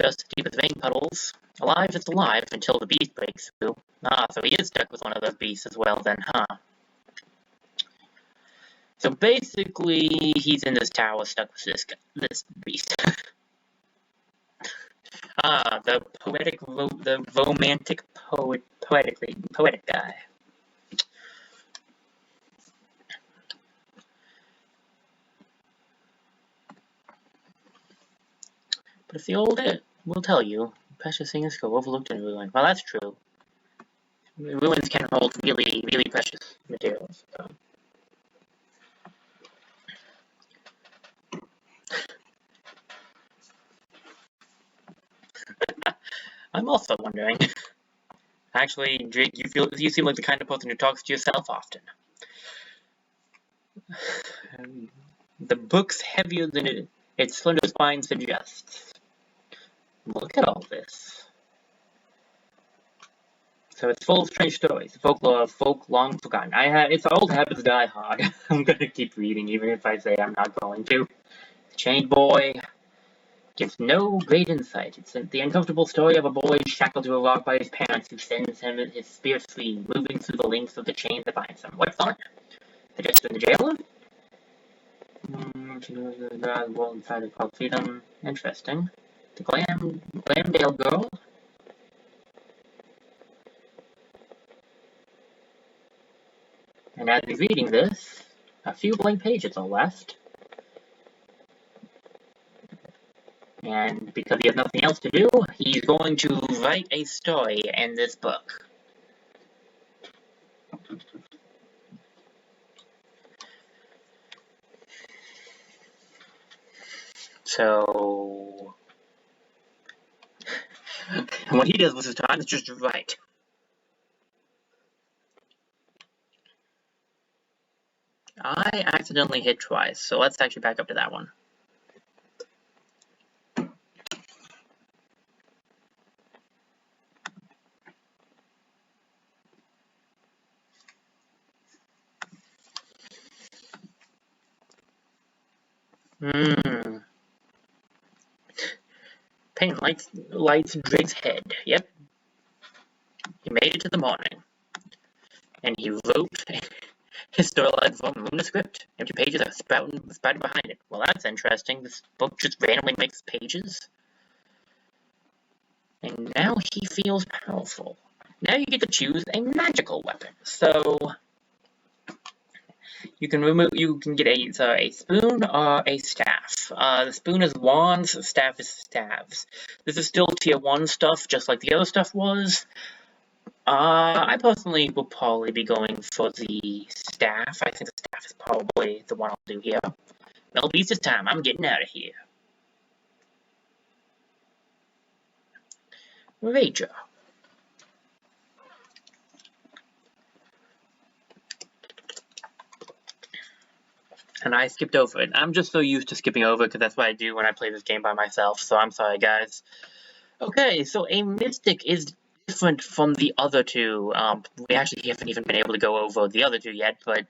just deep as vein puddles. Alive is alive until the beast breaks through. Ah, so he is stuck with one of those beasts as well then, huh? So basically, he's in this tower stuck with this beast. The romantic poetic guy. But if the old it will tell you, precious things go overlooked in ruin. Well, that's true. Ruins can hold really, really precious materials. So. I'm also wondering. Actually, Jake, you seem like the kind of person who talks to yourself often. The book's heavier than its slender spine suggests. Look at all this. So it's full of strange stories, folklore of folk long forgotten. It's old habits die hard. I'm gonna keep reading, even if I say I'm not going to. Chained Boy gives no great insight. It's the uncomfortable story of a boy shackled to a rock by his parents who sends him his spirit free, moving through the links of the chains that binds him. What fun! Suggested in the jailer? The world inside is called freedom. Interesting. The Glamdale girl? And as he's reading this, a few blank pages are left. And because he has nothing else to do, he's going to write a story in this book. So, what he does with his time is just write. I accidentally hit twice, so let's actually back up to that one. Pain lights Drig's head. Yep. He made it to the morning. And he wrote his storyline from the script. Empty pages are sprouted behind it. Well, that's interesting. This book just randomly makes pages. And now he feels powerful. Now you get to choose a magical weapon. So you can get a spoon or a staff. The spoon is wands, the staff is staves. This is still tier 1 stuff, just like the other stuff was. I personally will probably be going for the staff. I think the staff is probably the one I'll do here. Well, beast this time. I'm getting out of here. Rager. And I skipped over it. I'm just so used to skipping over because that's what I do when I play this game by myself, so I'm sorry, guys. Okay, so a mystic is different from the other two. We actually haven't even been able to go over the other two yet, but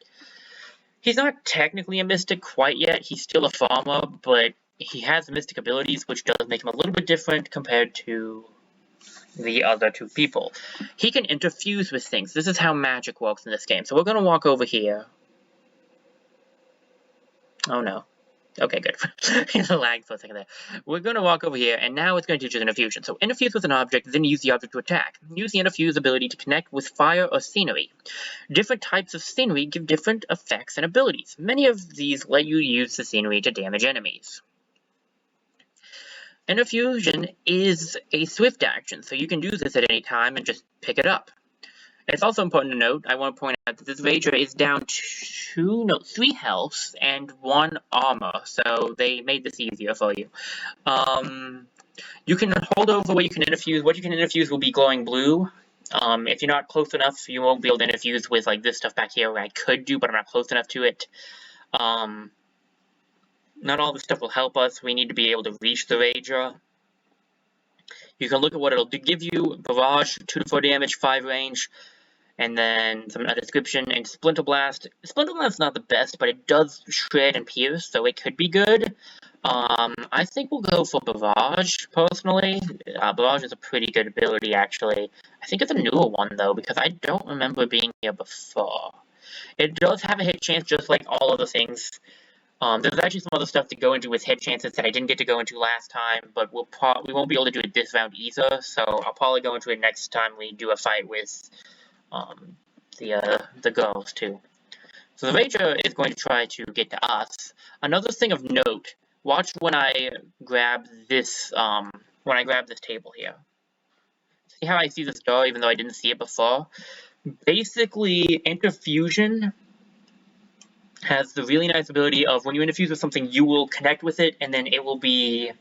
he's not technically a mystic quite yet. He's still a farmer, but he has mystic abilities, which does make him a little bit different compared to the other two people. He can interfuse with things. This is how magic works in this game. So we're going to walk over here. Oh no. Okay, good. It's a lag for a second there. We're going to walk over here, and now it's going to teach us interfusion. So interfuse with an object, then use the object to attack. Use the interfuse ability to connect with fire or scenery. Different types of scenery give different effects and abilities. Many of these let you use the scenery to damage enemies. Infusion is a swift action, so you can do this at any time and just pick it up. It's also important to note, I want to point out that this Rager is down 3 health and 1 armor, so they made this easier for you. You can hold over what you can infuse. What you can infuse will be glowing blue. If you're not close enough, you won't be able to infuse with like this stuff back here, where I could do, but I'm not close enough to it. Not all this stuff will help us. We need to be able to reach the Rager. You can look at what it'll give you. Barrage, 2 to 4 damage, 5 range. And then a description, and Splinter Blast. Splinter Blast's not the best, but it does shred and pierce, so it could be good. I think we'll go for Barrage, personally. Barrage is a pretty good ability, actually. I think it's a newer one, though, because I don't remember being here before. It does have a hit chance, just like all other things. There's actually some other stuff to go into with hit chances that I didn't get to go into last time, but we won't be able to do it this round either, so I'll probably go into it next time we do a fight with the girls too. So the Rager is going to try to get to us. Another thing of note, watch when I grab this table here. See how I see this door even though I didn't see it before? Basically, Interfusion has the really nice ability of when you interfuse with something, you will connect with it, and then it will be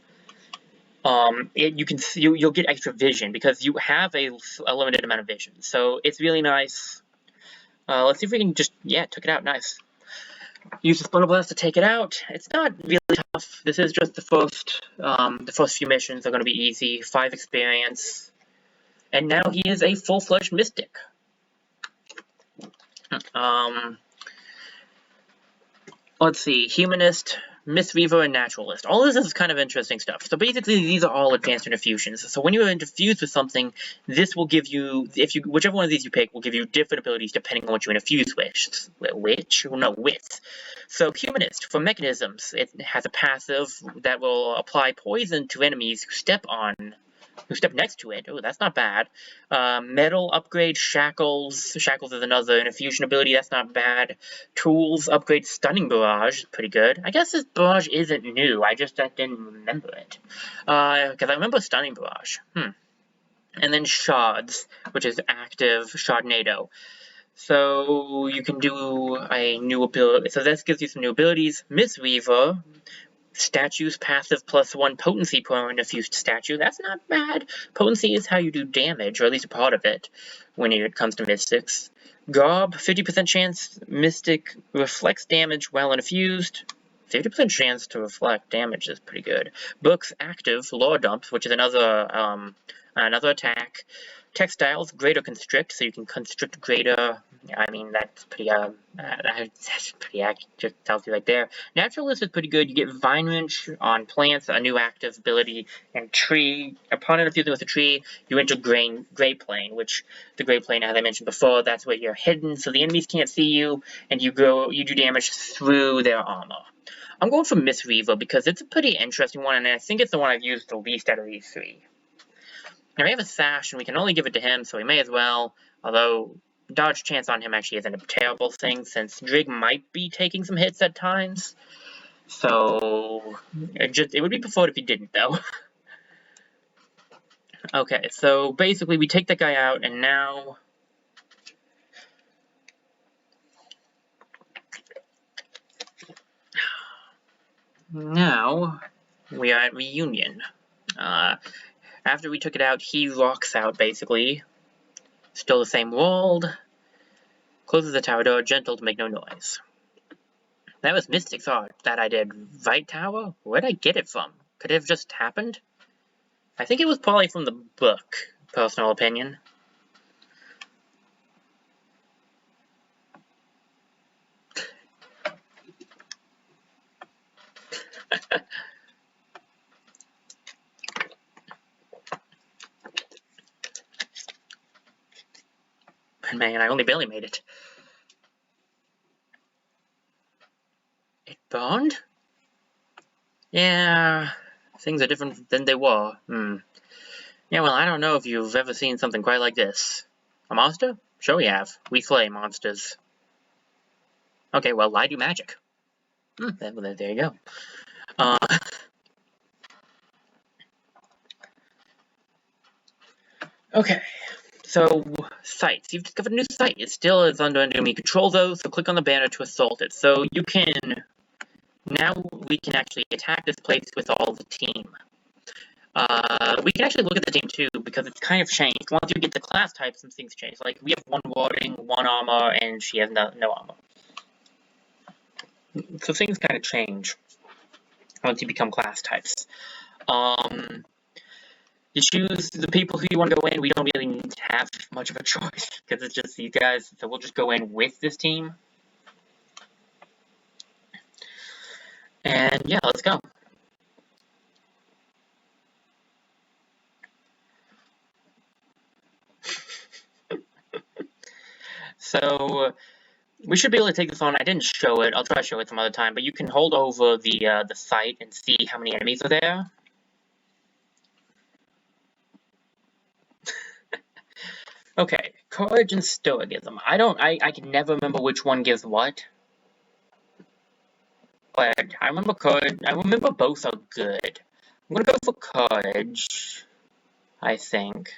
you'll get extra vision because you have a limited amount of vision. So it's really nice. Let's see if we can just, took it out, nice. Use the Splinter Blast to take it out. It's not really tough. This is just the first few missions are going to be easy. 5 experience. And now he is a full-fledged Mystic. Let's see, Humanist, Mistweaver, and Naturalist. All this is kind of interesting stuff. So basically, these are all advanced interfusions. So when you interfuse with something, this will give you, whichever one of these you pick, will give you different abilities depending on what you infuse with. So Humanist, for mechanisms, it has a passive that will apply poison to enemies who step next to it. Oh, that's not bad. Metal upgrade Shackles. Shackles is another infusion ability. That's not bad. Tools upgrade Stunning Barrage. Pretty good. I guess this barrage isn't new. I didn't remember it. Because I remember Stunning Barrage. And then Shards, which is active Shardnado. So you can do a new ability. So this gives you some new abilities. Mistweaver. Statues passive +1 potency per infused statue. That's not bad. Potency is how you do damage, or at least a part of it, when it comes to mystics. Garb, 50% chance mystic reflects damage while infused. 50% chance to reflect damage is pretty good. Books active, lore dumps, which is another attack. Textiles, greater constrict, so you can constrict greater. I mean, that's pretty accurate, tells you right there. Naturalist is pretty good. You get Vine Wrench on plants, a new active ability, and tree. Upon infusing with a tree, you enter Gray Plane, which the Gray Plane, as I mentioned before, that's where you're hidden, so the enemies can't see you, and you do damage through their armor. I'm going for Mistweaver because it's a pretty interesting one, and I think it's the one I've used the least out of these 3. Now we have a Sash, and we can only give it to him, so we may as well, although dodge chance on him actually isn't a terrible thing, since Drig might be taking some hits at times. So, it would be preferred if he didn't, though. Okay, so basically we take that guy out, and now... Now, we are at Reunion. After we took it out, he rocks out, basically. Still the same world. Closes the tower door, gentle to make no noise. That was Mystic's art that I did. Right tower? Where'd I get it from? Could it have just happened? I think it was probably from the book. Personal opinion. Man, I only barely made it. It burned? Yeah, things are different than they were. Yeah, well, I don't know if you've ever seen something quite like this. A monster? Sure we have. We slay monsters. Okay, well, I do magic. There you go. Okay, so sites. You've discovered a new site. It still is under enemy control though, so click on the banner to assault it. So you can, now we can actually attack this place with all the team. We can actually look at the team too, because it's kind of changed. Once you get the class types, some things change. Like, we have 1 warding, 1 armor, and she has no armor. So things kind of change once you become class types. You choose the people who you want to go in. We don't really have much of a choice, because it's just these guys, so we'll just go in with this team. And yeah, let's go. So we should be able to take this on. I didn't show it. I'll try to show it some other time. But you can hold over the site and see how many enemies are there. Okay, courage and stoicism. I can never remember which one gives what. But I remember courage. I remember both are good. I'm gonna go for courage, I think.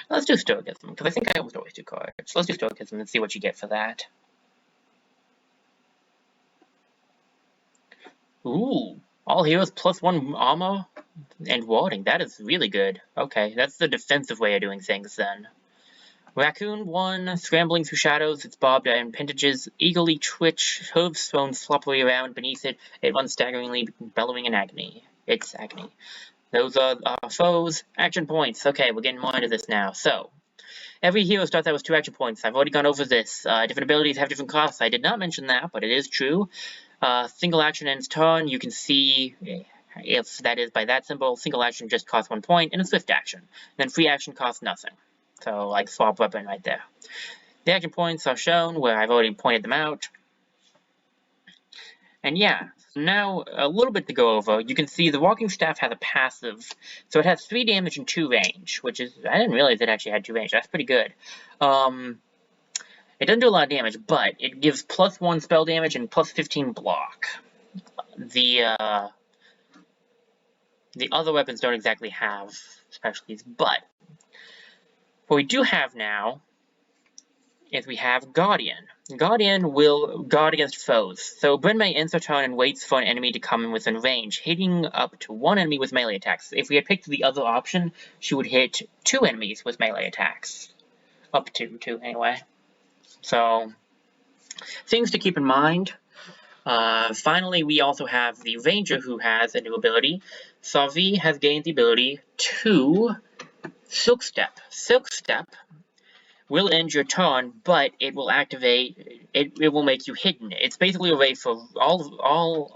Let's do stoicism, because I think I almost always do courage. So let's do stoicism and see what you get for that. Ooh, all heroes plus 1 armor and warding. That is really good. Okay, that's the defensive way of doing things then. Raccoon 1, scrambling through shadows, its barbed appendages eagerly twitch, hooves thrown sloppily around beneath it, it runs staggeringly, bellowing in agony. It's agony. Those are our foes. Action points. Okay, we're getting more into this now. So, every hero starts out with 2 action points. I've already gone over this. Different abilities have different costs. I did not mention that, but it is true. Single action ends turn. You can see if that is by that symbol. Single action just costs 1 point, and a swift action. Then free action costs nothing. So, like swap weapon right there. The action points are shown where I've already pointed them out. And yeah, now a little bit to go over. You can see the walking staff has a passive, so it has 3 damage and 2 range, which is, I didn't realize it actually had 2 range. That's pretty good. It doesn't do a lot of damage, but it gives plus 1 spell damage and plus 15 block. The other weapons don't exactly have specialties, but what we do have now is we have Guardian. Guardian will guard against foes. So Bryn May ends her turn and waits for an enemy to come within range, hitting up to 1 enemy with melee attacks. If we had picked the other option, she would hit 2 enemies with melee attacks. Up to 2, anyway. So, things to keep in mind. Finally, we also have the Ranger, who has a new ability. Savi has gained the ability to Silk Step. Silk Step will end your turn, but it will activate. It will make you hidden. It's basically a way for all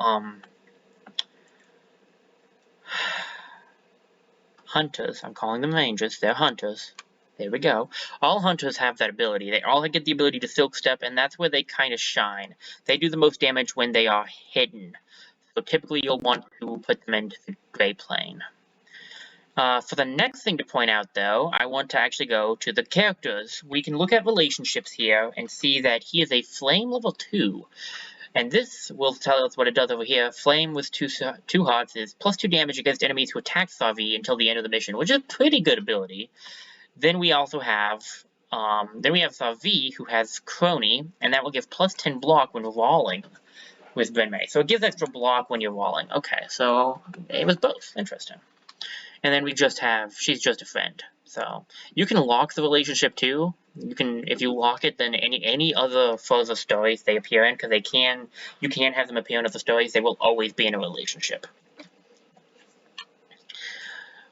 hunters. I'm calling them rangers. They're hunters. There we go. All hunters have that ability. They all get the ability to Silk Step, and that's where they kind of shine. They do the most damage when they are hidden. So typically you'll want to put them into the Gray Plane. For the next thing to point out, though, I want to actually go to the characters. We can look at relationships here and see that he is a Flame level 2. And this will tell us what it does over here. Flame with 2 hearts is plus 2 damage against enemies who attack Savi until the end of the mission, which is a pretty good ability. Then we also have Savi, who has Crony, and that will give plus 10 block when walling with Bryn May. So it gives extra block when you're walling. Okay, so it was both. Interesting. And then we just have, she's just a friend. So you can lock the relationship too. You can, if you lock it, then any other further stories they appear in, because you can have them appear in other stories, they will always be in a relationship.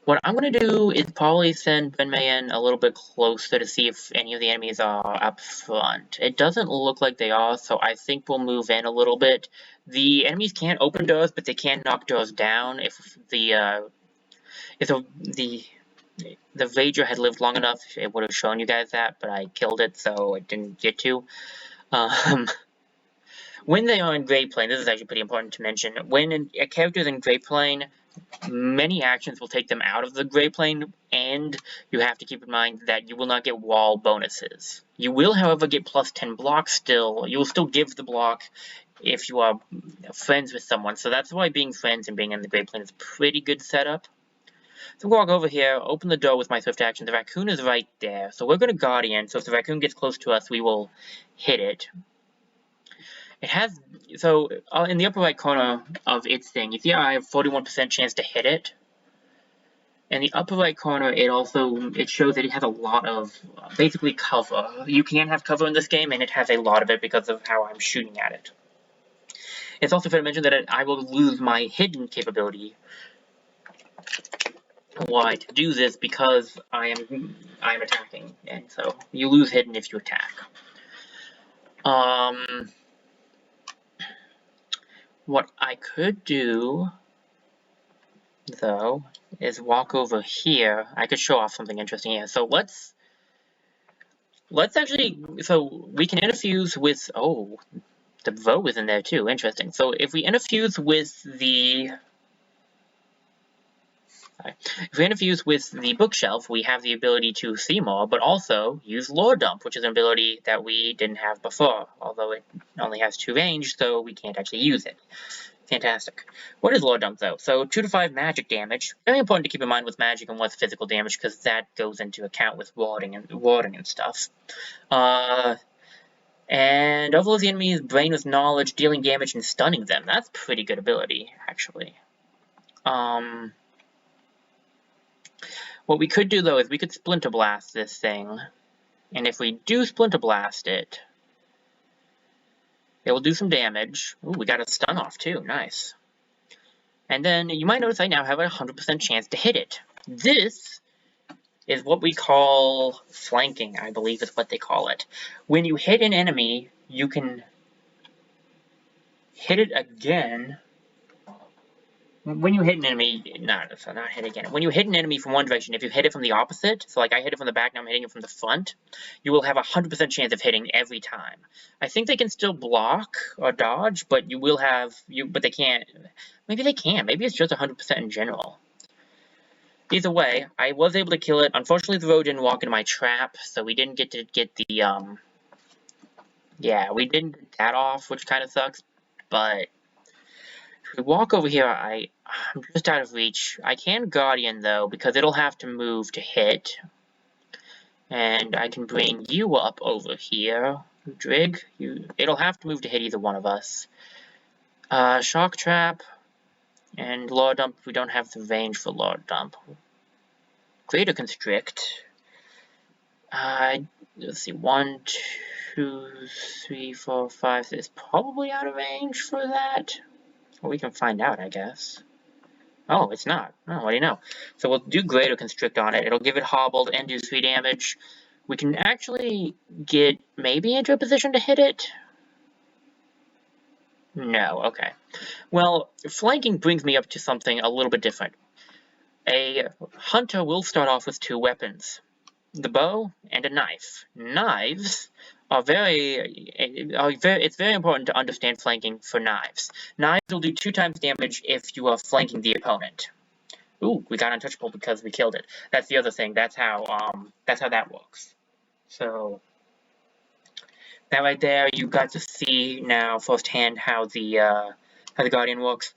What I'm going to do is probably send Bryn May in a little bit closer to see if any of the enemies are up front. It doesn't look like they are, so I think we'll move in a little bit. The enemies can't open doors, but they can knock doors down if the Ranger had lived long enough. It would have shown you guys that, but I killed it, so it didn't get to. When they are in Gray Plane, this is actually pretty important to mention. When a character is in Gray Plane, many actions will take them out of the Gray Plane, and you have to keep in mind that you will not get wall bonuses. You will, however, get plus 10 block still. You will still give the block if you are friends with someone. So that's why being friends and being in the Gray Plane is a pretty good setup. So walk over here, open the door with my swift action. The raccoon is right there. So we're going to Guardian, so if the raccoon gets close to us, we will hit it. It has, so in the upper right corner of its thing, you see I have 41% chance to hit it. In the upper right corner, it shows that it has a lot of, basically cover. You can have cover in this game, and it has a lot of it because of how I'm shooting at it. It's also fair to mention that I will lose my hidden capability. Why? To do this because I am attacking, and so you lose hidden if you attack. What I could do, though, is walk over here. I could show off something interesting here. So let's actually, so we can interfuse with, oh, the VOD is in there too, interesting. So if we interfuse with the bookshelf, we have the ability to see more, but also use Lore Dump, which is an ability that we didn't have before, although it only has 2 range, so we can't actually use it. Fantastic. What is Lore Dump, though? So 2 to 5 magic damage. Very important to keep in mind with magic and what's physical damage, because that goes into account with warding and stuff. And overloads the enemy's brain with knowledge, dealing damage and stunning them. That's pretty good ability, actually. What we could do, though, is we could Splinter Blast this thing. And if we do Splinter Blast it, it will do some damage. Ooh, we got a stun off, too. Nice. And then you might notice I now have a 100% chance to hit it. This is what we call flanking, I believe is what they call it. When you hit an enemy, you can hit it again. When you hit an enemy, not hit again. When you hit an enemy from one direction, if you hit it from the opposite, so like I hit it from the back, now I'm hitting it from the front, you will have a 100% chance of hitting every time. I think they can still block or dodge, but you will have, but they can't. Maybe they can. Maybe it's just 100% in general. Either way, I was able to kill it. Unfortunately, the road didn't walk into my trap, so we didn't get to get the, yeah, we didn't get that off, which kind of sucks, but if we walk over here, I'm just out of reach. I can Guardian, though, because it'll have to move to hit. And I can bring you up over here. Drig, it'll have to move to hit either one of us. Shock Trap and Lore Dump, we don't have the range for Lore Dump. Greater Constrict. Let's see, 1, 2, 3, 4, 5. It's probably out of range for that. Well, we can find out, I guess. Oh, it's not. Oh, what do you know? So we'll do Greater Constrict on it. It'll give it Hobbled and do 3 damage. We can actually get maybe into a position to hit it. No, okay. Well, flanking brings me up to something a little bit different. A hunter will start off with 2 weapons. The bow and a knife. Knives are it's very important to understand flanking for knives. Knives will do 2 times damage if you are flanking the opponent. Ooh, we got untouchable because we killed it. That's the other thing. That's how that works. So that right there, you got to see now firsthand how the Guardian works.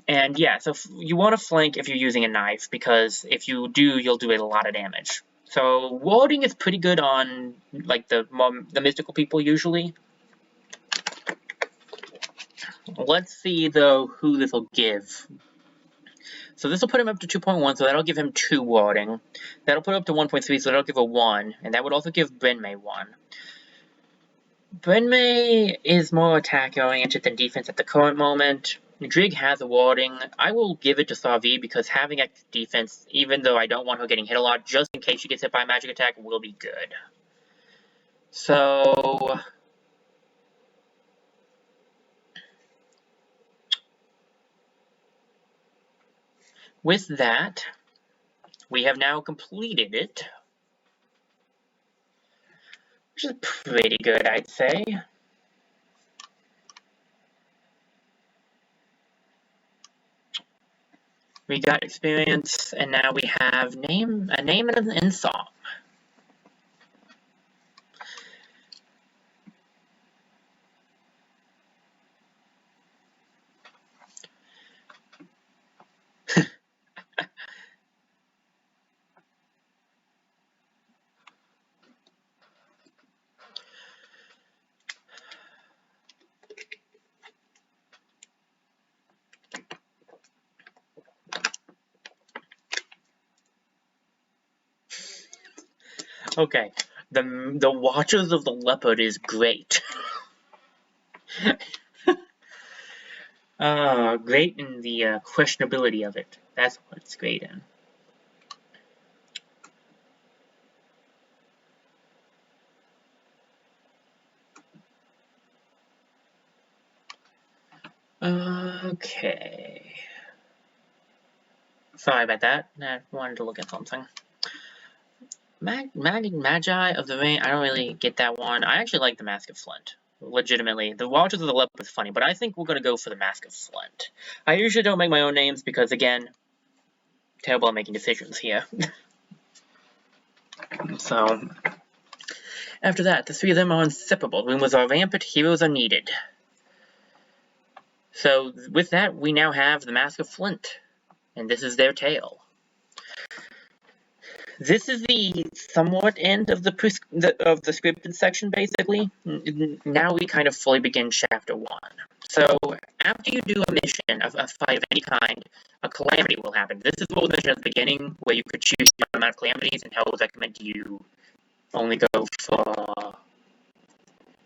And yeah, so you want to flank if you're using a knife, because if you do, you'll do a lot of damage. So warding is pretty good on like the mystical people usually. Let's see though who this will give. So this will put him up to 2.1, so that'll give him 2 warding. That'll put up to 1.3, so that'll give a 1, and that would also give Brenmei 1. Brenmei is more attack-oriented than defense at the current moment. Drig has a warding. I will give it to Savi because having extra defense, even though I don't want her getting hit a lot, just in case she gets hit by a magic attack, will be good. So with that, we have now completed it, which is pretty good, I'd say. We got experience, and now we have a name and song. Okay, the Watchers of the Leopard is great. Great in the questionability of it. That's what it's great in. Okay. Sorry about that. I wanted to look at something. Magi of the Rain. I don't really get that one. I actually like the Mask of Flint. Legitimately. The Watchers of the Leopard is funny, but I think we're going to go for the Mask of Flint. I usually don't make my own names because, again, terrible at making decisions here. So, after that, the three of them are inseparable. Rumors are rampant, heroes are needed. So, with that, we now have the Mask of Flint, and this is their tale. This is the somewhat end of the scripted section, basically. Now we kind of fully begin Chapter 1. So, after you do a mission, a fight of any kind, a calamity will happen. This is what was mentioned at the beginning, where you could choose the amount of calamities, and how it was recommended you only go for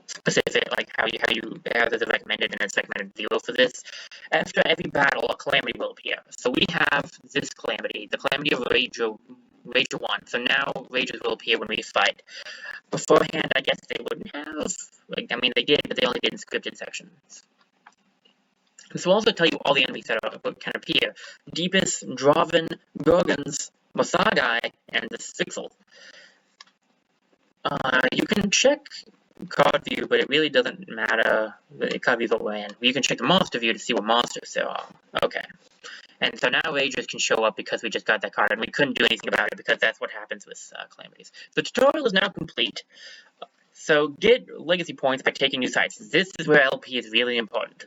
specific, like how there's a recommended and it's recommended 0 for this. After every battle, a calamity will appear. So we have this calamity, the calamity of Rager 1. So now Ragers will appear when we fight. Beforehand, I guess they wouldn't have. I mean, they did, but they only did in scripted sections. This will also tell you all the enemies that can appear. Deepest, Draven, Gorgons, Mosagai, and the Sixel. You can check card view, but it really doesn't matter. The card view's all in. You can check the monster view to see what monsters there are. Okay. And so now Ragers can show up because we just got that card, and we couldn't do anything about it because that's what happens with calamities. The tutorial is now complete. So get legacy points by taking new sites. This is where LP is really important.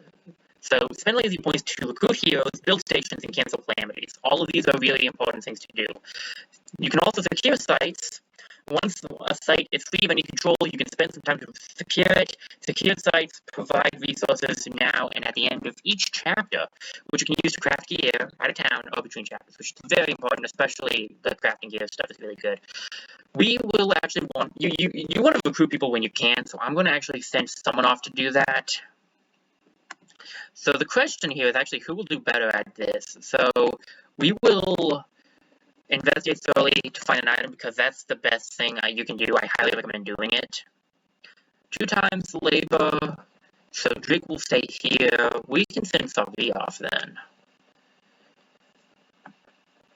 So spend legacy points to recruit heroes, build stations, and cancel calamities. All of these are really important things to do. You can also secure sites. Once a site is free of any control, you can spend some time to secure it. Secure sites provide resources now and at the end of each chapter, which you can use to craft gear out of town or between chapters, which is very important, especially the crafting gear stuff is really good. We will actually want, you want to recruit people when you can, so I'm going to actually send someone off to do that. So the question here is actually who will do better at this. So we will investigate thoroughly to find an item because that's the best thing you can do. I highly recommend doing it. 2 times labor. So Drake will stay here. We can send Salvi off then.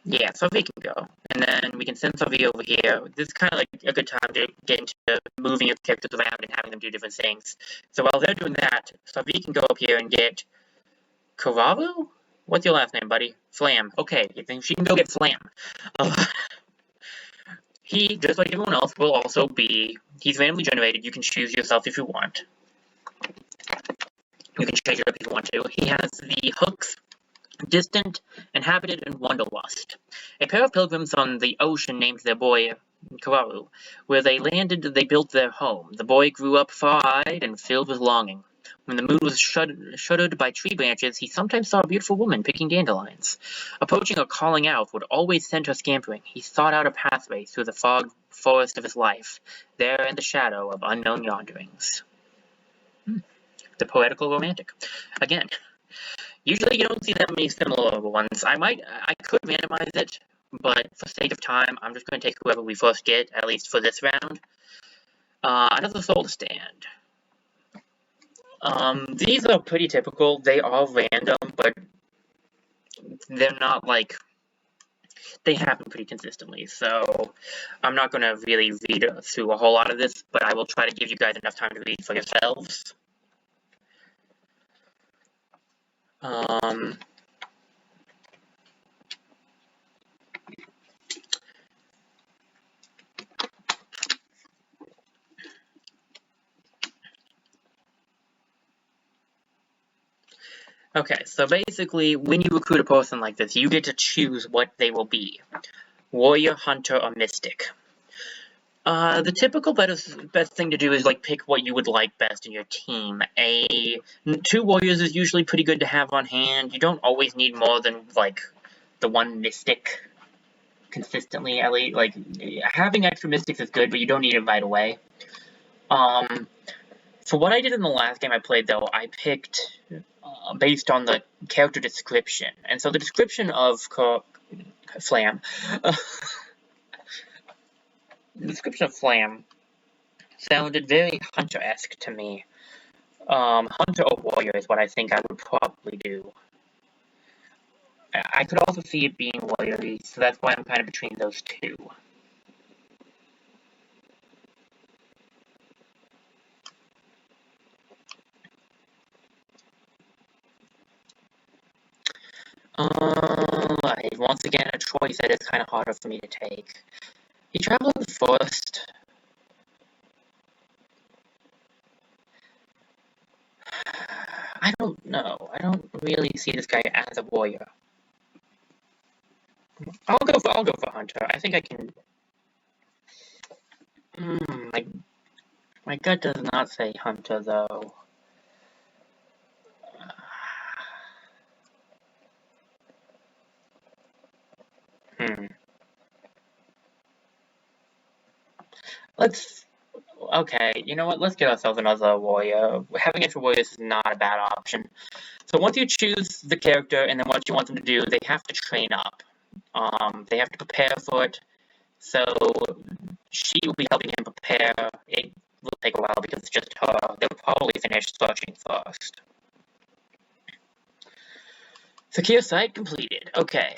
Yeah, Salvi can go. And then we can send Salvi over here. This is kind of like a good time to get into moving your characters around and having them do different things. So while they're doing that, Salvi can go up here and get Karavu? What's your last name, buddy? Flam. Okay, then she can go get Flam. He, just like everyone else, will also be, he's randomly generated. You can choose yourself if you want. You can change it up if you want to. He has the hooks, Distant, Inhabited, and Wanderlust. A pair of pilgrims on the ocean named their boy Kararu. Where they landed, they built their home. The boy grew up far-eyed and filled with longing. When the moon was shuttered by tree branches, he sometimes saw a beautiful woman picking dandelions. Approaching or calling out would always send her scampering. He sought out a pathway through the fog forest of his life, there in the shadow of unknown yanderings. The poetical romantic. Again, usually you don't see that many similar ones. I could randomize it, but for sake of time, I'm just going to take whoever we first get, at least for this round. Another soul to stand. These are pretty typical. They are random, but they're not like, they happen pretty consistently. So I'm not going to really read through a whole lot of this, but I will try to give you guys enough time to read for yourselves. Okay, so basically, when you recruit a person like this, you get to choose what they will be. Warrior, Hunter, or Mystic. The typical best thing to do is like pick what you would like best in your team. 2 warriors is usually pretty good to have on hand. You don't always need more than like the 1 Mystic, consistently, at least. Like, having extra mystics is good, but you don't need it right away. For what I did in the last game I played, though, I picked based on the character description. And so the description of Flam... the description of Flam sounded very Hunter-esque to me. Hunter or Warrior is what I think I would probably do. I could also see it being Warrior, so that's why I'm kind of between those two. Once again, a choice that is kind of harder for me to take. He traveled in the forest. I don't know. I don't really see this guy as a warrior. I'll go for Hunter. I think I can. My gut does not say Hunter though. Okay, you know what? Let's get ourselves another warrior. Having extra warriors is not a bad option. So once you choose the character and then what you want them to do, they have to train up. They have to prepare for it. So she will be helping him prepare. It will take a while because it's just her. They'll probably finish searching first. Secure site completed. Okay.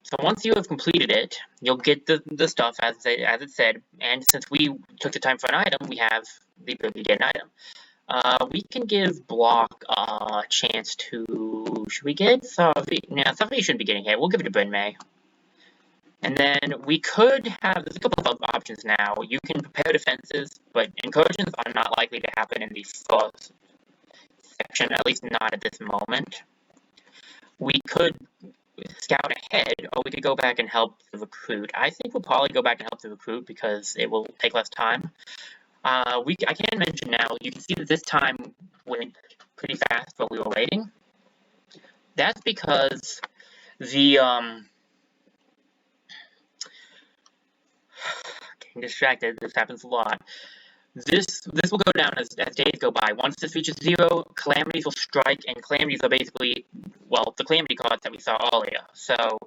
So once you have completed it, you'll get the stuff as it said, and since we took the time for an item, we have the ability to get an item. We can give Block a chance to... Should we get Safi? Nah, Safi shouldn't be getting hit. We'll give it to Bryn May. And then we could have... There's a couple of options now. You can prepare defenses, but incursions are not likely to happen in the first section, at least not at this moment. We could scout ahead, or we could go back and help the recruit. I think we'll probably go back and help the recruit because it will take less time. I can mention now, you can see that this time went pretty fast while we were waiting. That's because the, getting distracted, this happens a lot. This will go down as days go by. Once this reaches 0, calamities will strike, and calamities are basically, well, the calamity cards that we saw earlier. So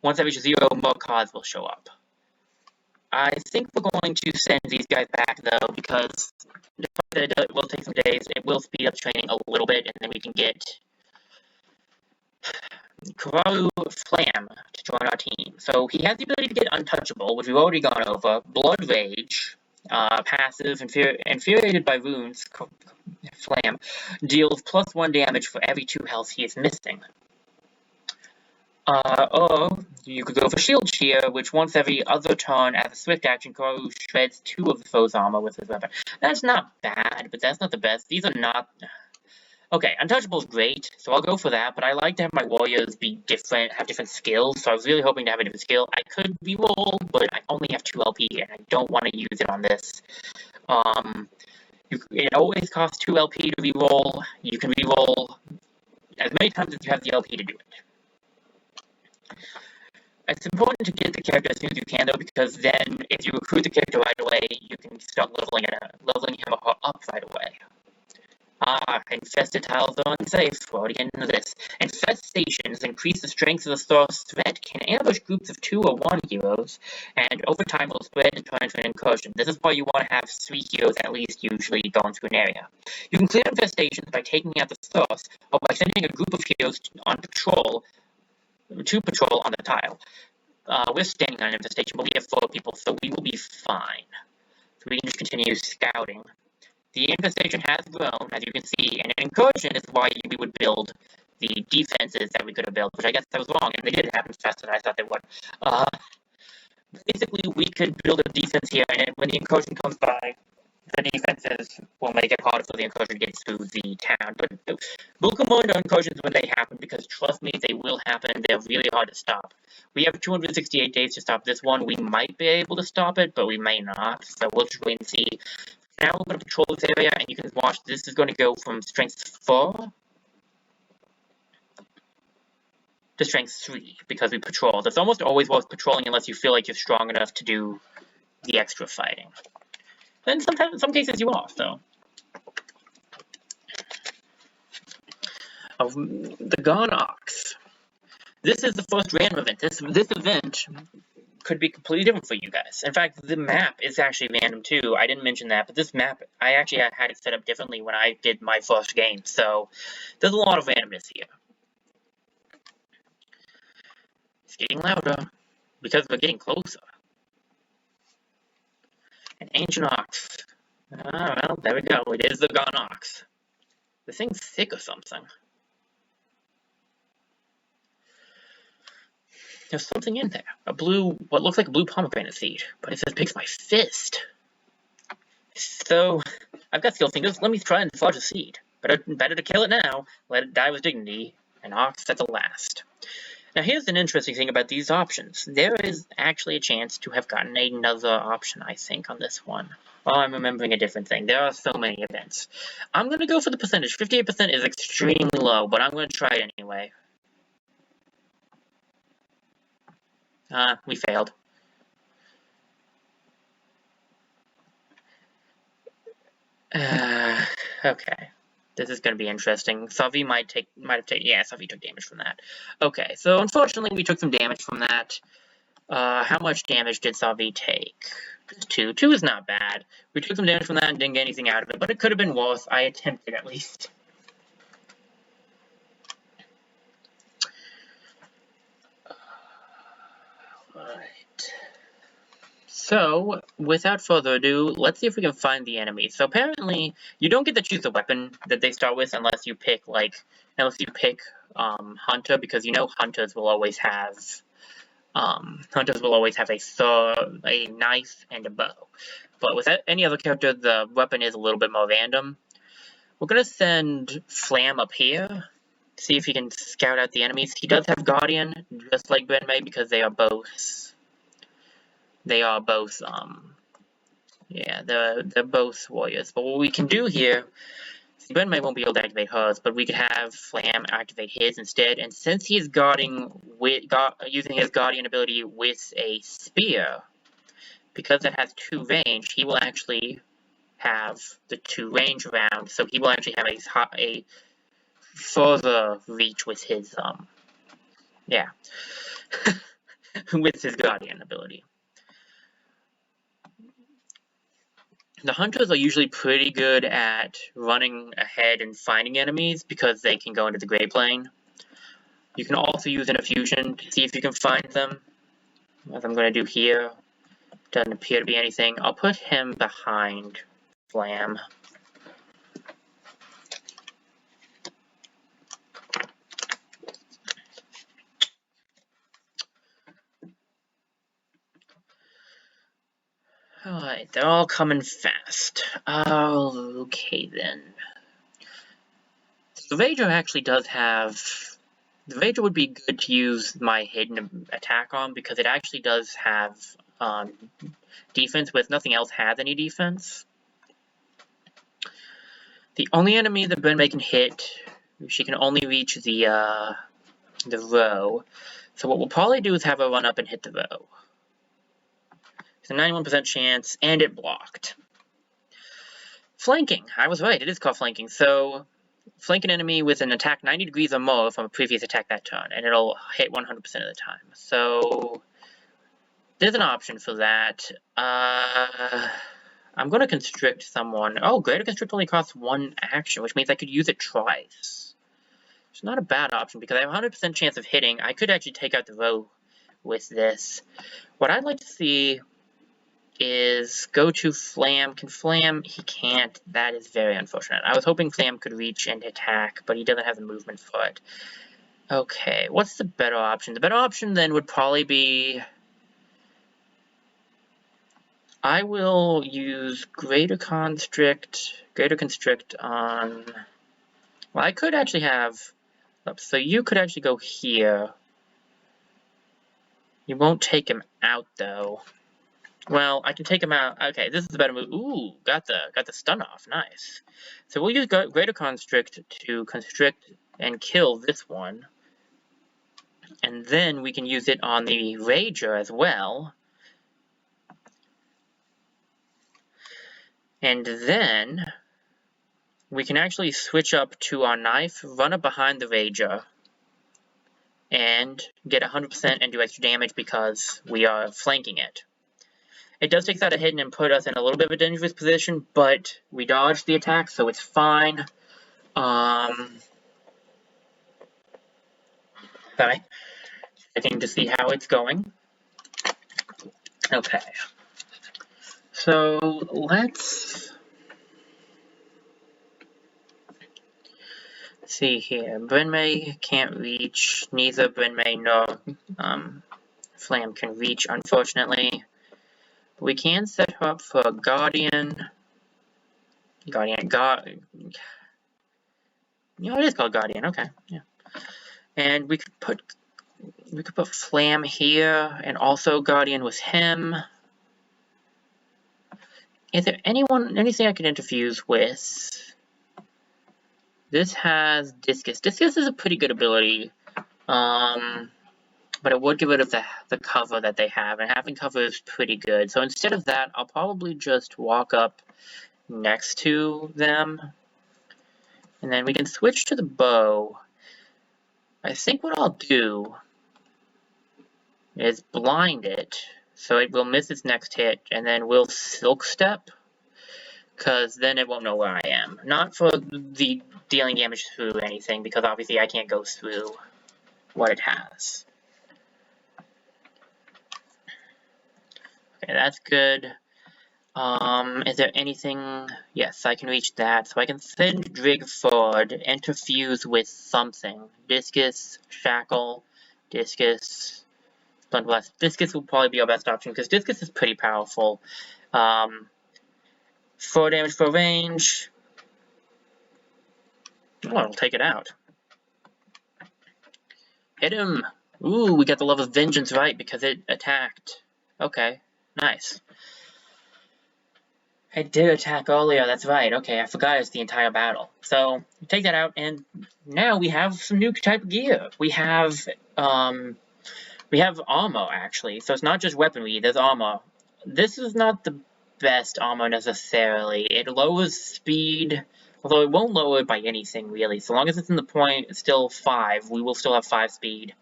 once that reaches 0, more cards will show up. I think we're going to send these guys back, though, because despite that it will take some days, it will speed up training a little bit, and then we can get Kararu Flam to join our team. So he has the ability to get Untouchable, which we've already gone over, Blood Rage, passive, infuriated by wounds, Flam, deals +1 damage for every 2 health he is missing. Or you could go for Shield Shear, which once every other turn as a swift action, Kararu shreds 2 of the foe's armor with his weapon. That's not bad, but that's not the best. These are not... Okay, Untouchable is great, so I'll go for that, but I like to have my warriors be different, have different skills, so I was really hoping to have a different skill. I could reroll, but I only have 2 LP, and I don't want to use it on this. It always costs 2 LP to reroll. You can reroll as many times as you have the LP to do it. It's important to get the character as soon as you can, though, because then if you recruit the character right away, you can start leveling him up right away. Infested tiles are unsafe. We're already getting into this. Infestations increase the strength of the source threat, can ambush groups of 2 or 1 heroes, and over time will spread and turn into an incursion. This is why you want to have 3 heroes at least usually going through an area. You can clear infestations by taking out the source, or by sending a group of heroes on patrol on the tile. We're standing on an infestation, but we have 4 people, so we will be fine. So we can just continue scouting. The infestation has grown, as you can see, and an incursion is why we would build the defenses that we could have built, which I guess I was wrong, and they did happen faster than I thought they would. Basically, we could build a defense here, and when the incursion comes by, the defenses will make it harder for the incursion to get through the town. But we'll come on to incursions when they happen, because trust me, they will happen. They're really hard to stop. We have 268 days to stop this one. We might be able to stop it, but we may not, so we'll just wait and see. Now we're going to patrol this area, and you can watch. This is going to go from strength 4. to strength 3 because we patrol. That's almost always worth patrolling unless you feel like you're strong enough to do the extra fighting. And sometimes, in some cases, you are. So, the Gone Ox. This is the first random event. This event could be completely different for you guys. In fact, the map is actually random too. I didn't mention that, but this map, I actually had it set up differently when I did my first game. So, there's a lot of randomness here. It's getting louder because we're getting closer. An Ancient Ox. Ah, well, there we go. It is the Gone Ox. This thing's thick or something. There's something in there. What looks like a blue pomegranate seed, but it says picks my fist. So, I've got skill fingers. Let me try and dislodge a seed. Better to kill it now. Let it die with dignity. An ox at the last. Now, here's an interesting thing about these options. There is actually a chance to have gotten another option, I think, on this one. Oh, I'm remembering a different thing. There are so many events. I'm going to go for the percentage. 58% is extremely low, but I'm going to try it anyway. We failed. Okay. This is going to be interesting. Savi might have taken, yeah, Savi took damage from that. Okay, so unfortunately we took some damage from that. How much damage did Savi take? 2. 2 is not bad. We took some damage from that and didn't get anything out of it, but it could have been worse. I attempted at least. Alright. So, without further ado, let's see if we can find the enemy. So apparently, you don't get to choose the weapon that they start with unless you pick, Hunter, because you know Hunters will always have a knife and a bow. But with any other character, the weapon is a little bit more random. We're going to send Flam up here, see if he can scout out the enemies. He does have Guardian, just like Benmei, because they're both, they're both warriors. But what we can do here, Benmei won't be able to activate hers, but we could have Flam activate his instead. And since he's using his Guardian ability with a spear, because it has 2 range, he will actually have the 2 range round, so he will actually have a further reach with his, with his Guardian ability. The Hunters are usually pretty good at running ahead and finding enemies because they can go into the Grey Plane. You can also use an Effusion to see if you can find them, as I'm going to do here. Doesn't appear to be anything. I'll put him behind Flam. Alright, they're all coming fast. Okay then. The Rager actually does have... The Rager would be good to use my hidden attack on because it actually does have defense with nothing else has any defense. The only enemy that Benmei can hit, she can only reach the row. So what we'll probably do is have her run up and hit the row. It's a 91% chance, and it blocked. Flanking. I was right, it is called flanking. So, flank an enemy with an attack 90 degrees or more from a previous attack that turn, and it'll hit 100% of the time. So, there's an option for that. I'm going to constrict someone. Oh, Greater Constrict only costs 1 action, which means I could use it twice. It's not a bad option, because I have a 100% chance of hitting. I could actually take out the row with this. What I'd like to see is go to Flam. Can Flam? He can't. That is very unfortunate. I was hoping Flam could reach and attack, but he doesn't have the movement for it. Okay, what's the better option? The better option then would probably be... I will use Greater Constrict on... Well, I could actually have... So you could actually go here. You won't take him out, though. Well, I can take him out. Okay, this is a better move. Ooh, got the stun off. Nice. So we'll use Greater Constrict to constrict and kill this one. And then we can use it on the Rager as well. And then we can actually switch up to our knife, run it behind the Rager, and get 100% and do extra damage because we are flanking it. It does take us out of hidden and put us in a little bit of a dangerous position, but we dodged the attack, so it's fine. Sorry. Checking to see how it's going. Okay. So let's see here. Brenmay can't reach. Neither Brenmay nor Flam can reach, unfortunately. We can set her up for Guardian. You know, it is called Guardian. Okay, yeah. And we could put Flam here, and also Guardian with him. Is there anything I could interfuse with? This has Discus. Discus is a pretty good ability, but it would get rid of the cover that they have, and having cover is pretty good. So instead of that, I'll probably just walk up next to them, and then we can switch to the bow. I think what I'll do is blind it, so it will miss its next hit, and then we'll Silk Step, because then it won't know where I am. Not for the dealing damage through anything, because obviously I can't go through what it has. Okay, that's good. Is there anything? Yes, I can reach that. So I can send Drig forward, interfuse with something. Discus, Shackle, Discus, Bloodblast. Discus will probably be our best option, because Discus is pretty powerful. 4 damage for range. Oh, I'll take it out. Hit him! Ooh, we got the Love of Vengeance right, because it attacked. Okay, nice. I did attack earlier, that's right. Okay, I forgot it's the entire battle. So, take that out, and now we have some new type of gear. We have armor, actually. So it's not just weaponry, there's armor. This is not the best armor, necessarily. It lowers speed, although it won't lower it by anything, really. So long as it's in the point, it's still 5, we will still have 5 speed.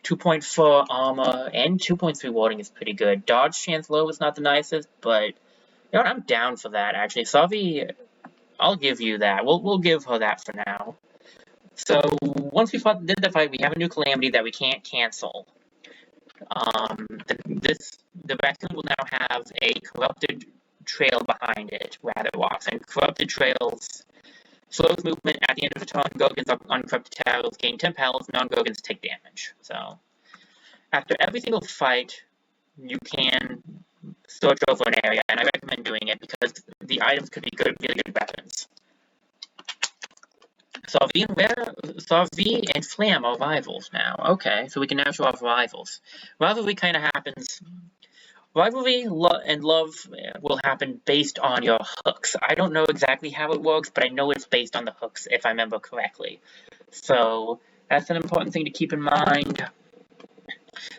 2.4 armor, and 2.3 warding is pretty good. Dodge chance low is not the nicest, but you know what, I'm down for that, actually. Savi, I'll give you that. We'll give her that for now. So, once we did the fight, we have a new calamity that we can't cancel. The raccoon will now have a corrupted trail behind it, where it walks. And corrupted trails slows movement at the end of the turn. Gogans on corrupted trails gain 10 pals, non-Gogans take damage. So, after every single fight, you can search over an area, and I recommend doing it because the items could be really good weapons. Savi and Flam are rivals now. Okay, so we can now show off rivals. Rivalry kind of happens. Rivalry and love will happen based on your hooks. I don't know exactly how it works, but I know it's based on the hooks, if I remember correctly. So that's an important thing to keep in mind.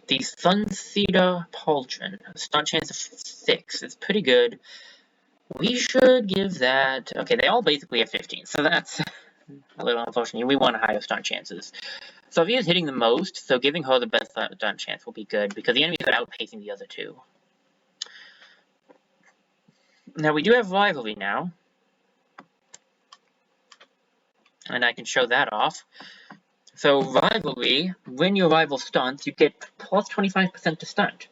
The Sunseeder Pauldron, stun chance of 6. It's pretty good. We should give that... Okay, they all basically have 15, so that's a little unfortunate. We want higher stun chances. Sylvia is hitting the most, so giving her the best stun chance will be good, because the enemies are outpacing the other two. Now, we do have Rivalry now. And I can show that off. So, Rivalry, when your rival stunts, you get plus 25% to stunt.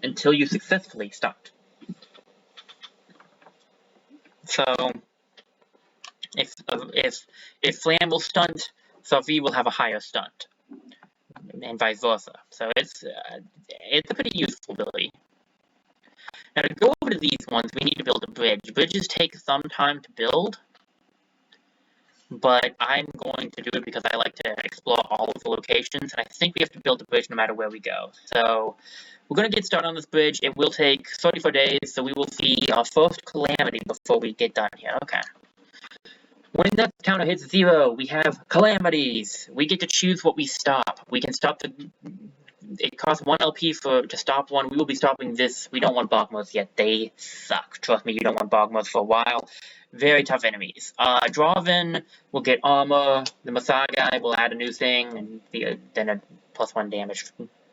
Until you successfully stunt. So, if Flam will stunt, Savi will have a higher stunt. And vice versa. So, it's a pretty useful ability. Now, to go over to these ones, we need to build a bridge. Bridges take some time to build, but I'm going to do it because I like to explore all of the locations, and I think we have to build a bridge no matter where we go. So, we're going to get started on this bridge. It will take 34 days, so we will see our first calamity before we get done here. Okay. When that counter hits 0, we have calamities. We get to choose what we stop. We can stop the... It costs 1 LP to stop one. We will be stopping this. We don't want Bogmoths yet. They suck. Trust me, you don't want Bogmoths for a while. Very tough enemies. Drawvin will get armor. The Massage guy will add a new thing, and then a +1 damage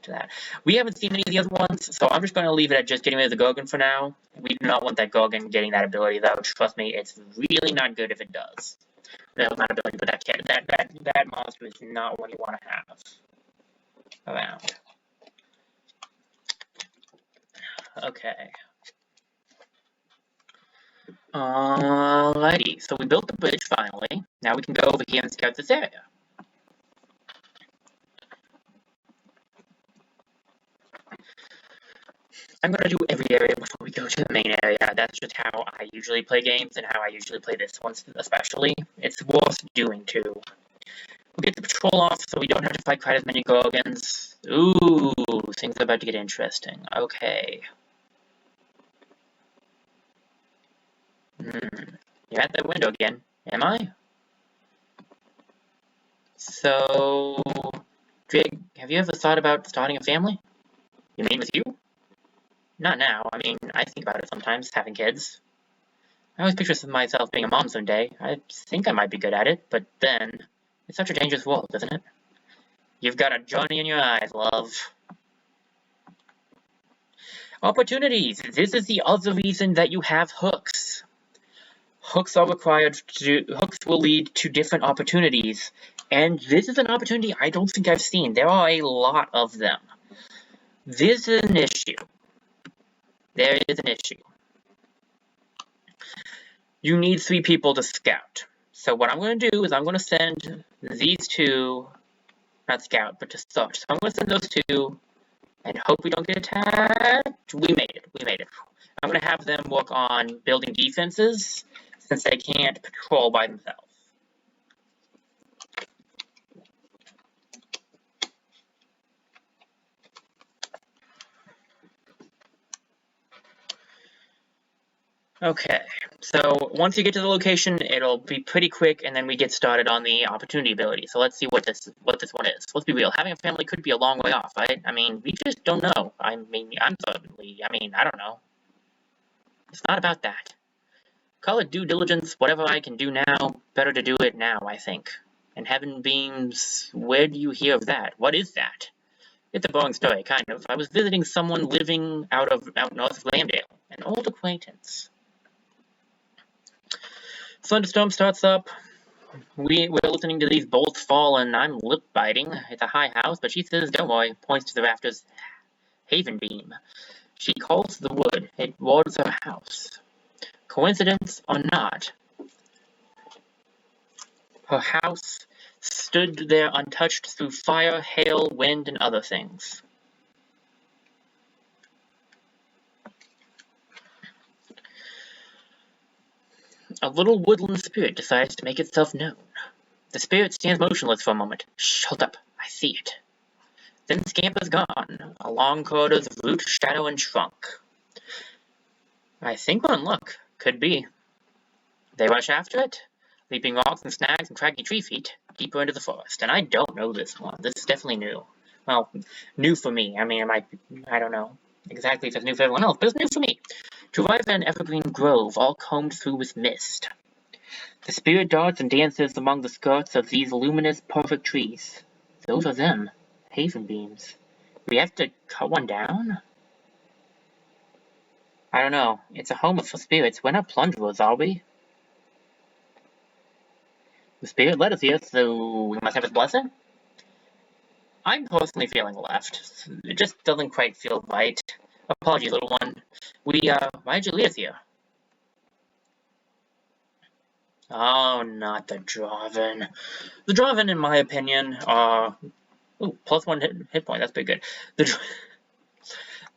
to that. We haven't seen any of the other ones, so I'm just going to leave it at just getting rid of the Gorgon for now. We do not want that Gorgon getting that ability, though. Trust me, it's really not good if it does. Well, not ability, but that monster is not what you want to have around. Okay. Alrighty, so we built the bridge finally. Now we can go over here and scout this area. I'm going to do every area before we go to the main area. That's just how I usually play games and how I usually play this one especially. It's worth doing too. We'll get the patrol off so we don't have to fight quite as many Gorgons. Ooh, things are about to get interesting. Okay. You're at that window again, am I? So, Drake, have you ever thought about starting a family? You mean with you? Not now. I mean, I think about it sometimes, having kids. I always picture myself being a mom someday. I think I might be good at it, but then, it's such a dangerous world, isn't it? You've got a Johnny in your eyes, love. Opportunities! This is the other reason that you have hooks. Hooks will lead to different opportunities, and this is an opportunity I don't think I've seen. There are a lot of them. This is an issue. There is an issue. You need 3 people to scout. So what I'm going to do is I'm going to send these 2, not scout, but to search. So I'm going to send those 2, and hope we don't get attacked. We made it. I'm going to have them work on building defenses, since they can't patrol by themselves. Okay, so once you get to the location, it'll be pretty quick, and then we get started on the opportunity ability. So let's see what this one is. Let's be real. Having a family could be a long way off, right? I mean, we just don't know. I don't know. It's not about that. Call it due diligence, whatever I can do now, better to do it now, I think. And Heaven Beams, where do you hear of that? What is that? It's a boring story, kind of. I was visiting someone living out north of Lambdale, an old acquaintance. Thunderstorm starts up. We're listening to these bolts fall, and I'm lip biting. It's a high house, but she says, "Don't worry," points to the rafters. Haven Beam. She calls the wood. It wards her house. Coincidence or not, her house stood there untouched through fire, hail, wind, and other things. A little woodland spirit decides to make itself known. The spirit stands motionless for a moment. Shh, hold up, I see it. Then scampers gone, along corridors of root, shadow, and trunk. I think we're in luck. Could be. They rush after it, leaping rocks and snags and craggy tree feet, deeper into the forest. And I don't know this one. This is definitely new. Well, new for me. I mean, it might be, I don't know exactly if it's new for everyone else, but it's new for me. To arrive at an evergreen grove, all combed through with mist. The spirit darts and dances among the skirts of these luminous, perfect trees. Those are them. Haven Beams. We have to cut one down? I don't know. It's a home for spirits. We're not plunderers, are we? The spirit led us here, so we must have his blessing? I'm personally feeling left. It just doesn't quite feel right. Apologies, little one. Why'd you leave us here? Oh, not the Drawvin. The Drawvin, in my opinion, are... Ooh, +1 hit point, that's pretty good.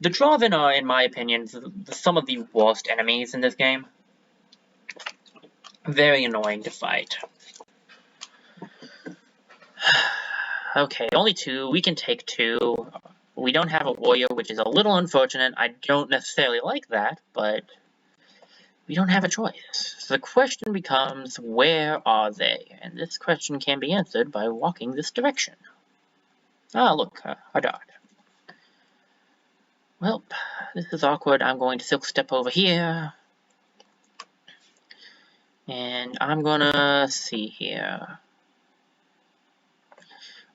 The Drawvin are, in my opinion, some of the worst enemies in this game. Very annoying to fight. Okay, only 2. We can take 2. We don't have a warrior, which is a little unfortunate. I don't necessarily like that, but we don't have a choice. So the question becomes, where are they? And this question can be answered by walking this direction. Ah, look, a dog. Well, this is awkward. I'm going to silk step over here. And I'm gonna see here.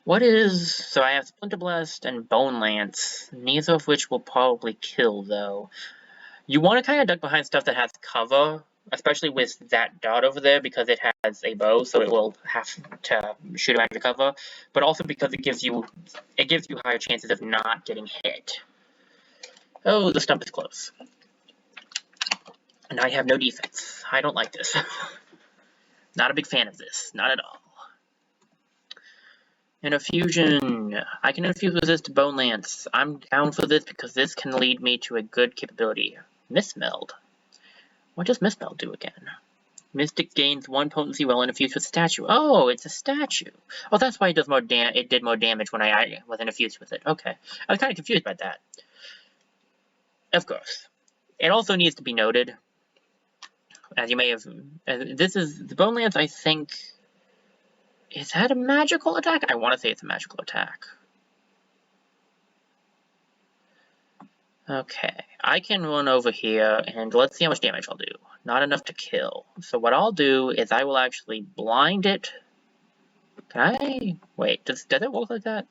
What is... So I have Splinter Blast and Bone Lance, neither of which will probably kill, though. You want to kind of duck behind stuff that has cover, especially with that dot over there, because it has a bow, so it will have to shoot around your cover, but also because it gives you higher chances of not getting hit. Oh, the stump is close. And I have no defense. I don't like this. Not a big fan of this. Not at all. And a fusion. I can infuse resist Bone Lance. I'm down for this because this can lead me to a good capability. Mismeld. What does Mismeld do again? Mystic gains 1 potency while infused with statue. Oh, it's a statue. Oh, that's why it does more it did more damage when I was infused with it. Okay. I was kind of confused by that. Of course. It also needs to be noted, as you may have... this is... The Bone Lance, I think... Is that a magical attack? I want to say it's a magical attack. Okay. I can run over here, and let's see how much damage I'll do. Not enough to kill. So what I'll do is I will actually blind it. Can I... Wait, does it work like that?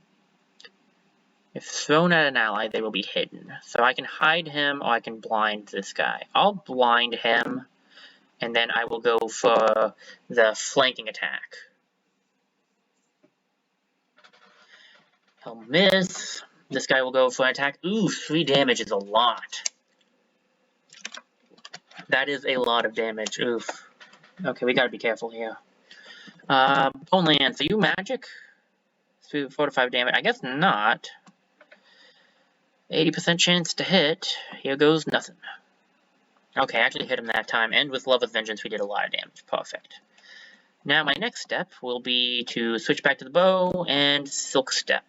If thrown at an ally, they will be hidden. So I can hide him, or I can blind this guy. I'll blind him, and then I will go for the flanking attack. He'll miss. This guy will go for an attack. Ooh, 3 damage is a lot. That is a lot of damage. Oof. Okay, we gotta be careful here. Bone Lance, are you magic? 4 to 5 damage. I guess not. 80% chance to hit. Here goes nothing. Okay, I actually hit him that time, and with Lover's Vengeance we did a lot of damage. Perfect. Now my next step will be to switch back to the bow and Silk Step.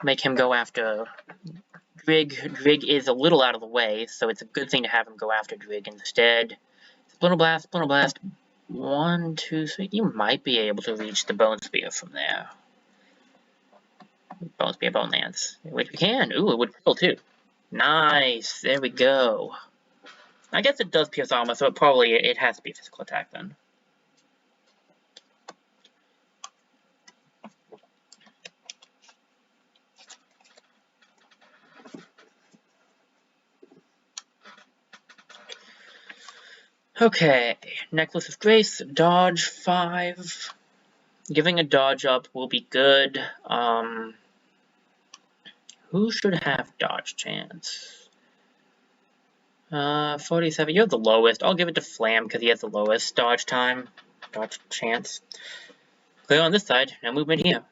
Make him go after Drig. Drig is a little out of the way, so it's a good thing to have him go after Drig instead. Splinter Blast, Splinter Blast. 1, 2, 3. You might be able to reach the Bone Spear from there. Bone Spear, Bone Lance. Which we can. Ooh, it would kill too. Nice. There we go. I guess it does pierce armor, so it has to be a physical attack then. Okay, Necklace of Grace, dodge 5. Giving a dodge up will be good. Who should have dodge chance? 47. You have the lowest. I'll give it to Flam because he has the lowest dodge time, dodge chance. Clear on this side. No movement here.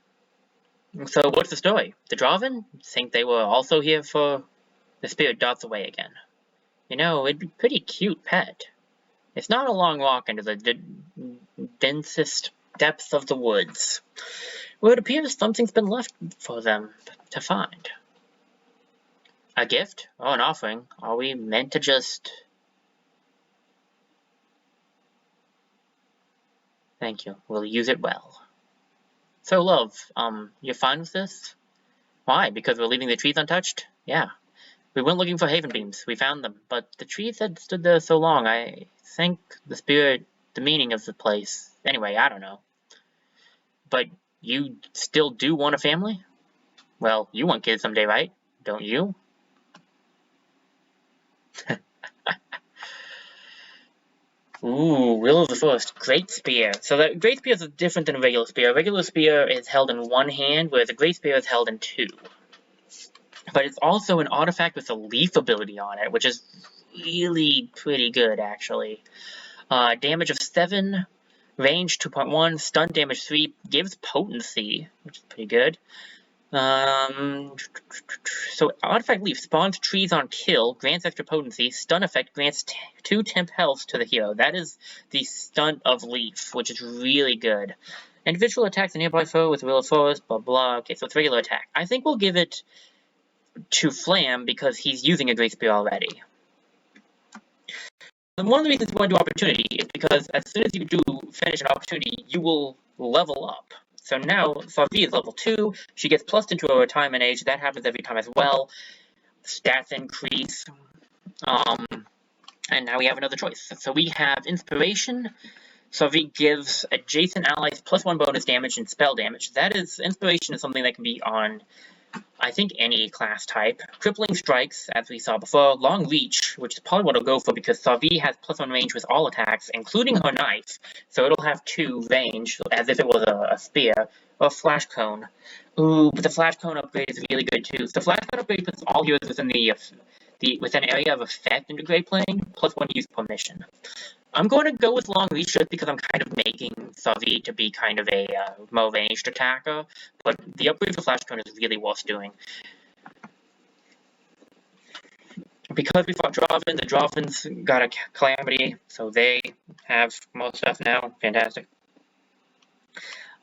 So what's the story? The Draven think they were also here for the spirit dots away again. You know, it'd be a pretty cute pet. It's not a long walk into the densest depths of the woods, where it appears something's been left for them to find. A gift? Oh, an offering. Are we meant to just... Thank you. We'll use it well. So, love, you're fine with this? Why? Because we're leaving the trees untouched? Yeah. We went looking for haven beams. We found them, but the trees had stood there so long. I think the spirit, the meaning of the place. Anyway, I don't know. But you still do want a family? Well, you want kids someday, right? Don't you? Ooh, Will of the Forest, Great Spear. So the Great Spear is different than a regular spear. A regular spear is held in one hand, whereas a Great Spear is held in 2. But it's also an artifact with a leaf ability on it, which is really pretty good, actually. Damage of 7, range 2.1, stun damage 3, gives potency, which is pretty good. So artifact leaf spawns trees on kill, grants extra potency, stun effect grants 2 temp health to the hero. That is the stun of leaf, which is really good. Individual attacks a nearby foe with Will of Forest, blah blah. Okay, so it's regular attack. I think we'll give it to Flam because he's using a Great Spear already. And one of the reasons you want to do Opportunity is because as soon as you do finish an Opportunity, you will level up. So now, Savi is level 2, she gets plussed into a retirement age, that happens every time as well. Stats increase, and now we have another choice. So we have Inspiration. Savi gives adjacent allies +1 bonus damage and spell damage. That is, Inspiration is something that can be on, I think, any class type. Crippling Strikes, as we saw before. Long Reach, which is probably what I'll go for because Savi has +1 range with all attacks, including her knife. So it'll have 2 range, as if it was a spear. Or Flash Cone. Ooh, but the Flash Cone upgrade is really good too. So Flash Cone upgrade puts all heroes within within area of effect into Great Plane, +1 use per mission. I'm going to go with Long Reach just because I'm kind of making Savi to be kind of a more ranged attacker, but the upgrade for Flash Cone is really worth doing. Because we fought Dravin, the Dravins got a Calamity, so they have more stuff now. Fantastic.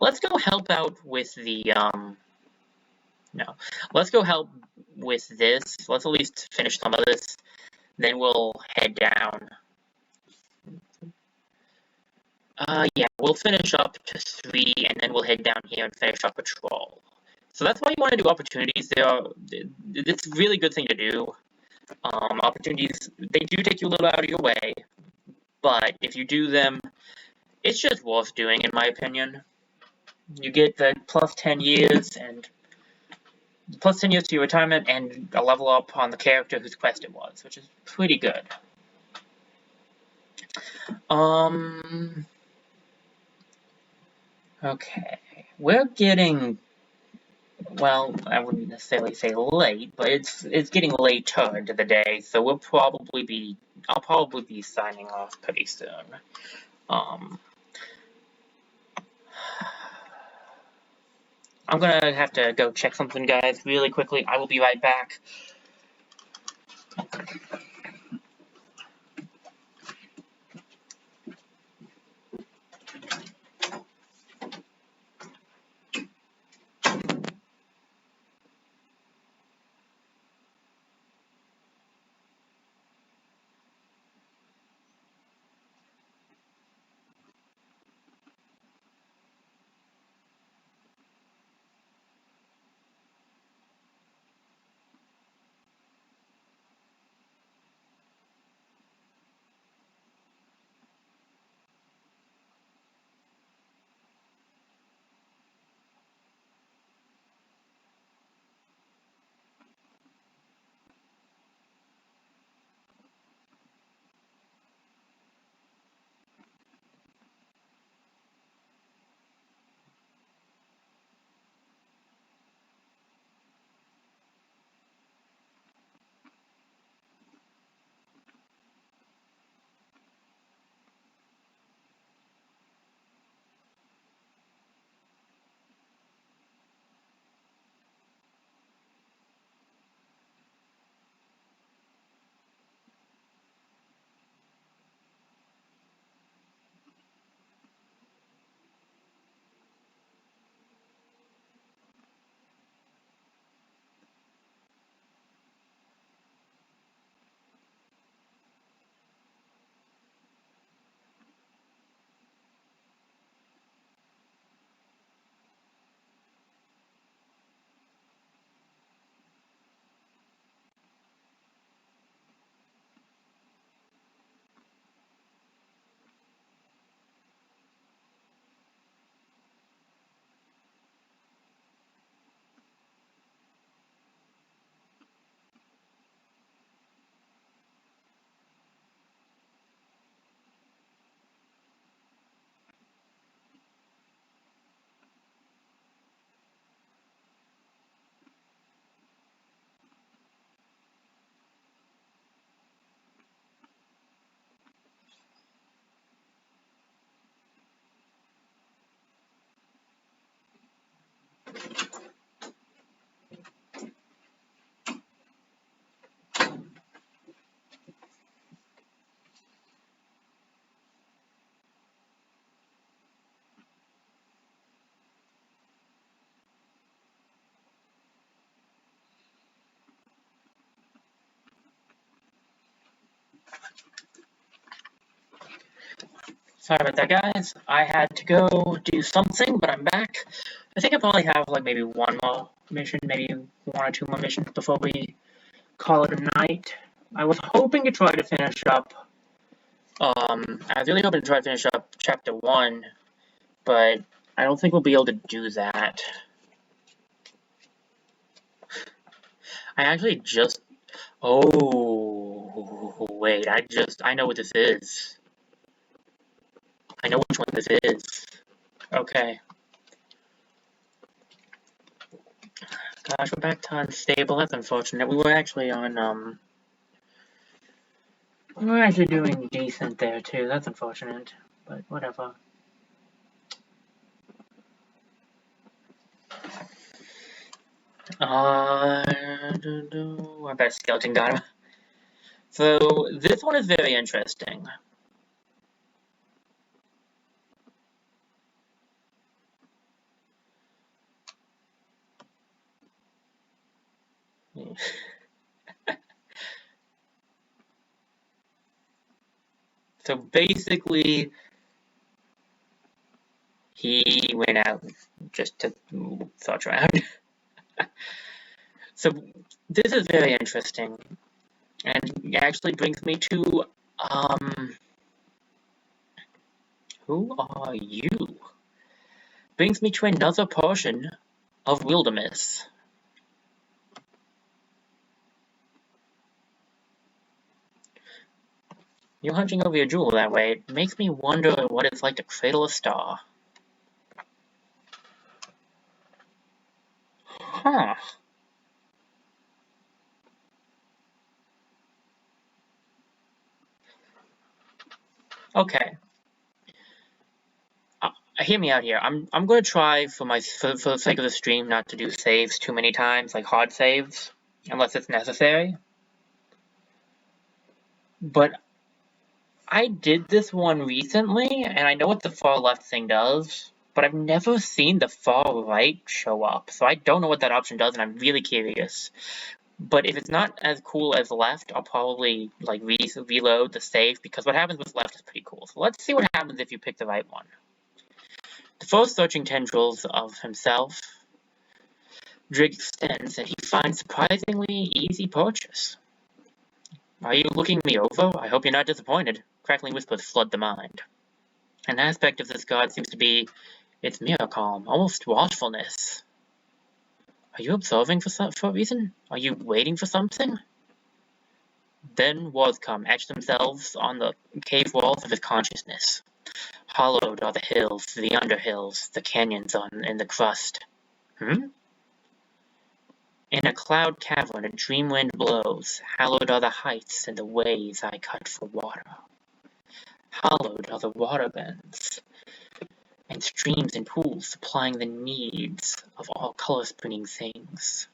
Let's go help out with the, no. Let's go help with this. Let's at least finish some of this. Then we'll head down. Yeah, we'll finish up to 3, and then we'll head down here and finish up Patrol. So that's why you want to do opportunities. It's a really good thing to do. Opportunities, they do take you a little out of your way, but if you do them, it's just worth doing, in my opinion. You get the +10 years and +10 years to your retirement and a level up on the character whose quest it was, which is pretty good. Okay, we're getting, well, I wouldn't necessarily say late, but it's getting later into the day, so I'll probably be signing off pretty soon. I'm gonna have to go check something, guys, really quickly. I will be right back. Sorry about that, guys. I had to go do something, but I'm back. I think I probably have like maybe one more mission, maybe 1 or 2 more missions before we call it a night. I was hoping to try to finish up. I was really hoping to try to finish up Chapter 1, but I don't think we'll be able to do that. I actually just. Oh, wait, I know what this is. I know which one this is. Okay. Gosh, we're back to unstable. That's unfortunate. We were actually on, we were actually doing decent there, too. That's unfortunate. But whatever. I bet skeleton got him. So, this one is very interesting. So basically, he went out just to search around. So this is very interesting, and it actually brings me to, who are you? Brings me to another portion of Wildermyth. You're hunching over your jewel that way. It makes me wonder what it's like to cradle a star. Huh. Okay. Hear me out here. I'm going to try for the sake of the stream not to do saves too many times, like hard saves, unless it's necessary. But I did this one recently, and I know what the far left thing does, but I've never seen the far right show up, so I don't know what that option does, and I'm really curious. But if it's not as cool as left, I'll probably like reload the save, because what happens with left is pretty cool. So let's see what happens if you pick the right one. The first searching tendrils of himself, Drig extends, and he finds surprisingly easy purchase. Are you looking me over? I hope you're not disappointed. Crackling whispers flood the mind. An aspect of this god seems to be its mere calm, almost watchfulness. Are you observing for a reason? Are you waiting for something? Then words come, etch themselves on the cave walls of his consciousness. Hollowed are the hills, the underhills, the canyons in the crust. In a cloud cavern a dream wind blows. Hallowed are the heights and the ways I cut for water. Hallowed are the water bends and streams and pools supplying the needs of all color-springing things.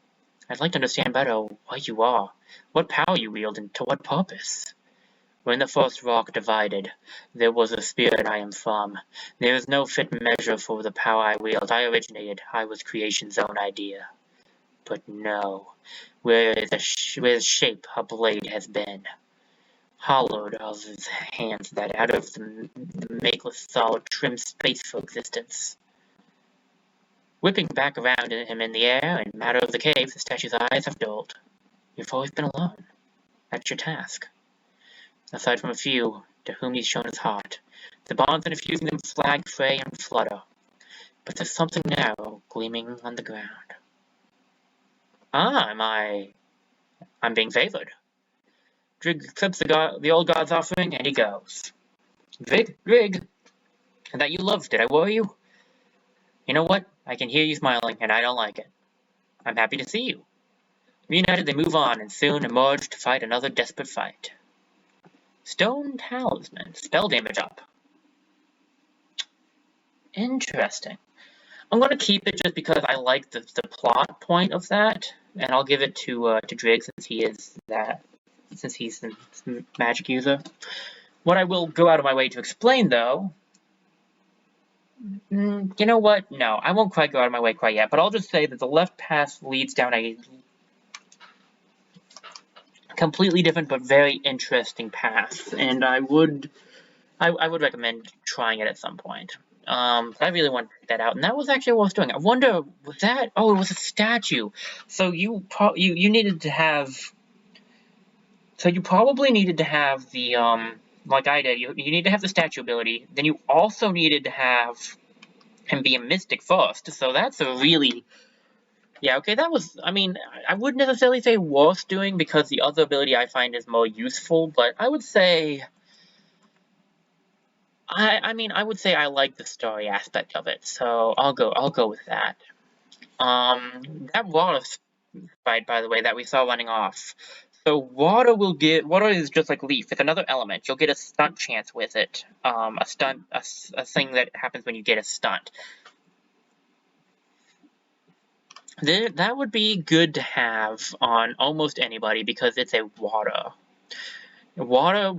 I'd like to understand better what you are, what power you wield, and to what purpose. When the first rock divided, there was a spirit I am from. There is no fit measure for the power I wield. I originated. I was creation's own idea. But no, where is shape a blade has been. Hollowed are his hands that out of the makeless solid trim space for existence. Whipping back around him in the air and matter of the cave, the statue's eyes have dulled. You've always been alone. That's your task. Aside from a few, to whom he's shown his heart, the bonds in infusing them flag, fray, and flutter. But there's something narrow gleaming on the ground. I'm being favored. Drig accepts the old god's offering, and he goes. Drig, and that you love, did I worry you? You know what? I can hear you smiling, and I don't like it. I'm happy to see you. Reunited, they move on, and soon emerge to fight another desperate fight. Stone Talisman. Spell damage up. Interesting. I'm going to keep it just because I like the plot point of that, and I'll give it to Drig since he's the magic user. What I will go out of my way to explain, though, you know what? No, I won't quite go out of my way quite yet, but I'll just say that the left path leads down a completely different but very interesting path, and I would I would recommend trying it at some point. I really want to check that out, and that was actually what I was doing. I wonder, was that? Oh, it was a statue. So you needed to have. So you probably needed to have the like I did. You need to have the statue ability. Then you also needed to have him be a mystic first. So that's a really yeah. Okay, that was. I mean, I wouldn't necessarily say worth doing because the other ability I find is more useful, but I would say. I mean, I would say I like the story aspect of it, so I'll go with that. That water fight, by the way, that we saw running off. So water is just like leaf. It's another element. You'll get a stunt chance with it. A thing that happens when you get a stunt. That would be good to have on almost anybody because it's a water. Water,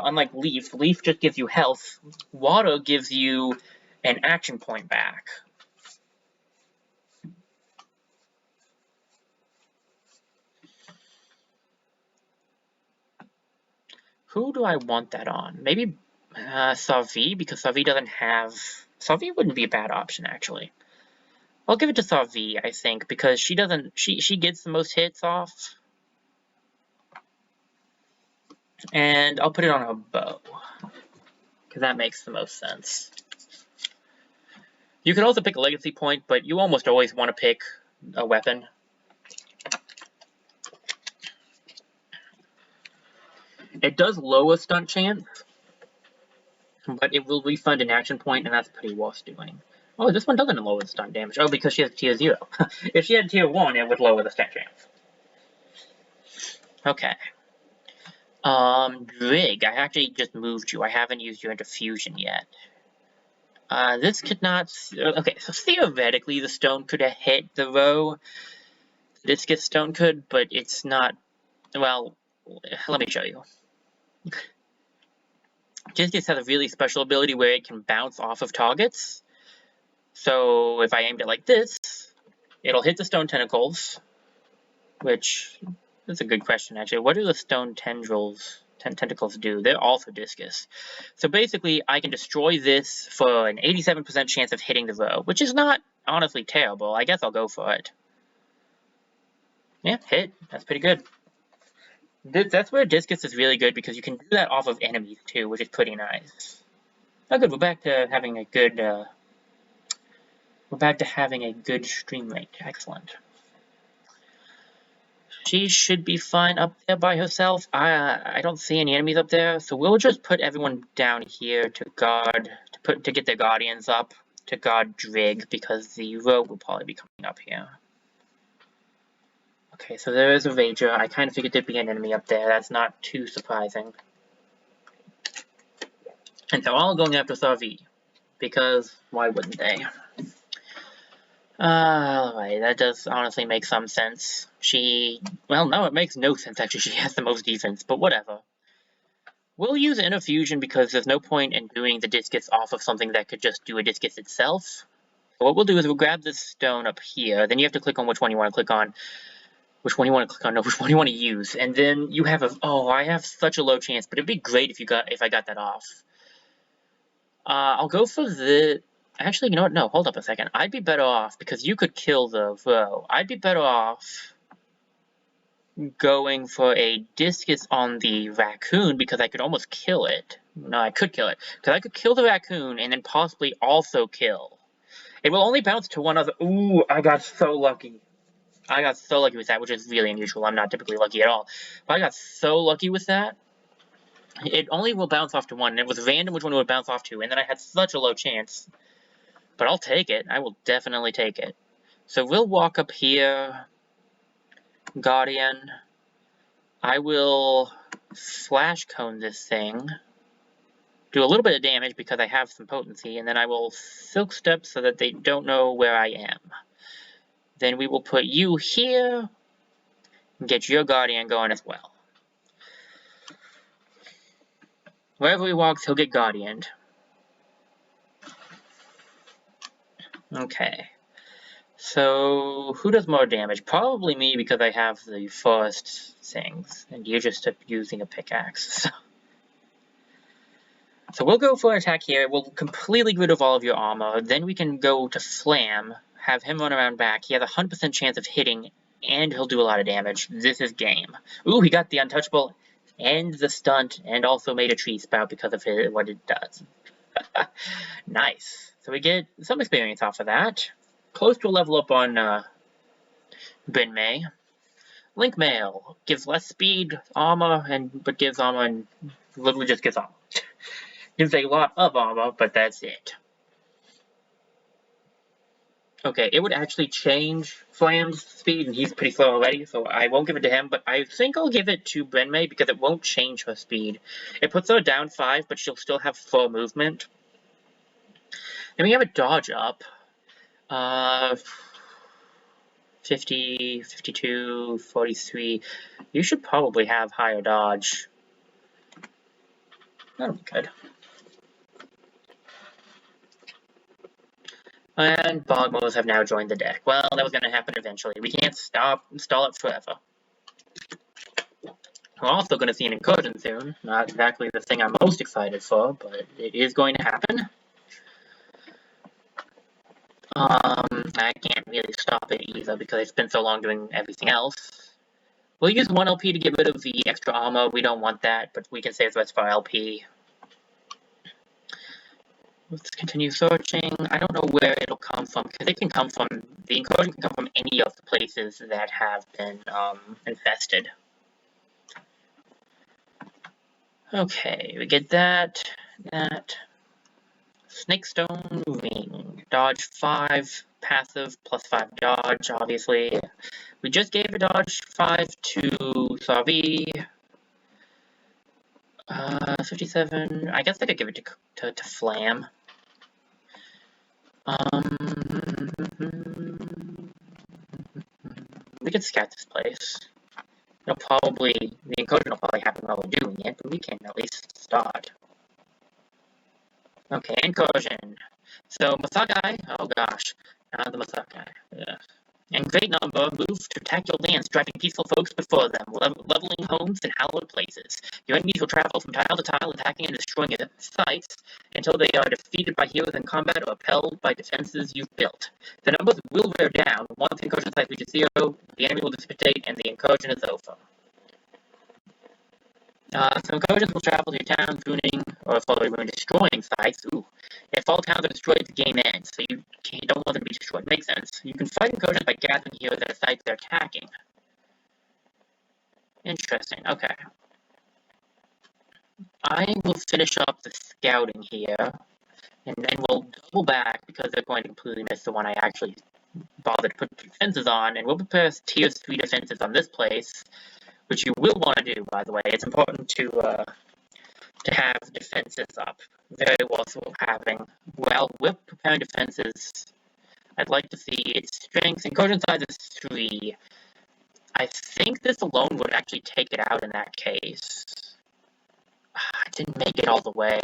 unlike leaf just gives you health. Water gives you an action point back. Who do I want that on? Maybe Savi, because Savi doesn't have... Savi wouldn't be a bad option, actually. I'll give it to Savi, I think, because she doesn't... She gets the most hits off. And I'll put it on her bow. Because that makes the most sense. You could also pick a legacy point, but you almost always want to pick a weapon. It does lower stunt chance, but it will refund an action point, and that's pretty worth doing. Oh, this one doesn't lower the stunt damage. Oh, because she has tier 0. If she had tier 1, it would lower the stunt chance. Okay. Drig, I actually just moved you. I haven't used your into fusion yet. This could not... Okay, so theoretically, the stone could have hit the row. This gets stone could, but it's not... Well, let me show you. Discus has a really special ability where it can bounce off of targets. So if I aimed it like this, it'll hit the stone tentacles, which is a good question actually. What do the stone tentacles do? They're also discus. So basically, I can destroy this for an 87% chance of hitting the row, which is not honestly terrible. I guess I'll go for it. Yeah, hit. That's pretty good. That's where discus is really good because you can do that off of enemies too, which is pretty nice. Oh, good. We're back to having a good. We're back to having a good stream rate. Excellent. She should be fine up there by herself. I don't see any enemies up there, so we'll just put everyone down here to guard, to get their guardians up to guard Drig because the rogue will probably be coming up here. Okay, so there is a Rager. I kind of figured there'd be an enemy up there. That's not too surprising. And they're all going after Savi, because why wouldn't they? Alright, that does honestly make some sense. Well, no, it makes no sense actually. She has the most defense, but whatever. We'll use Inner Fusion because there's no point in doing the discus off of something that could just do a discus itself. So what we'll do is we'll grab this stone up here, then you have to click on which one you want to click on. Which one you want to click on, no, which one you want to use. And then you have I have such a low chance, but it'd be great if I got that off. I'll go for the... Actually, you know what? No, hold up a second. I'd be better off, because you could kill the row. I'd be better off going for a discus on the raccoon, because I could almost kill it. No, I could kill it. Because I could kill the raccoon, and then possibly also kill. It will only bounce to one other... Ooh, I got so lucky. I got so lucky with that, which is really unusual. I'm not typically lucky at all. But I got so lucky with that. It only will bounce off to one, and it was random which one it would bounce off to, and then I had such a low chance. But I'll take it. I will definitely take it. So we'll walk up here. Guardian. I will flash cone this thing. Do a little bit of damage because I have some potency, and then I will silk step so that they don't know where I am. Then we will put you here. And get your guardian going as well. Wherever he walks, he'll get guardianed. Okay. So, who does more damage? Probably me because I have the forest things, and you're just using a pickaxe. So. So we'll go for an attack here. We'll completely get rid of all of your armor. Then we can go to Flam, have him run around back. He has a 100% chance of hitting, and he'll do a lot of damage. This is game. Ooh, he got the untouchable and the stunt, and also made a tree spout because of what it does. Nice. So we get some experience off of that. Close to a level up on Ben May. Link Mail gives less speed, armor, but gives armor and literally just gives armor. Gives a lot of armor, but that's it. Okay, it would actually change Flam's speed, and he's pretty slow already, so I won't give it to him, but I think I'll give it to Brenmei because it won't change her speed. It puts her down 5, but she'll still have full movement. Then we have a dodge up. 50, 52, 43. You should probably have higher dodge. That'll be good. And Bogmos have now joined the deck. Well, that was going to happen eventually. We can't stall it forever. We're also going to see an incursion soon. Not exactly the thing I'm most excited for, but it is going to happen. I can't really stop it either because I spent so long doing everything else. We'll use 1 LP to get rid of the extra armor. We don't want that, but we can save the rest for LP. Let's continue searching. I don't know where it'll come from, because it can come from, the incursion can come from any of the places that have been infested. Okay, we get that. Snakestone Ring. Dodge 5, passive, plus 5 dodge, obviously. We just gave a dodge 5 to Savi. 57. I guess I could give it to Flam. We could scout this place. The incursion will probably happen while we're doing it, but we can at least start. Okay, incursion. So, Masakai, oh gosh, the Masakai. Yeah. In great number, move to attack your lands, driving peaceful folks before them, leveling homes and hallowed places. Your enemies will travel from tile to tile, attacking and destroying sites until they are defeated by heroes in combat or upheld by defenses you've built. The numbers will wear down. Once the incursion site reaches 0, the enemy will dissipate and the incursion is over. So incursions will travel to your town, ruining or following destroying sites. Ooh. If all towns are destroyed, the game ends, so you don't want them to be destroyed. Makes sense. You can fight incursions by gathering heroes at a site they're attacking. Interesting, okay. I will finish up the scouting here, and then we'll double back because they're going to completely miss the one I actually bothered to put defenses on, and we'll prepare tier 3 defenses on this place, which you will want to do, by the way. It's important to have defenses up. Very also having, well, we're preparing defenses. I'd like to see its strength. Incursion size is 3. I think this alone would actually take it out in that case. I didn't make it all the way.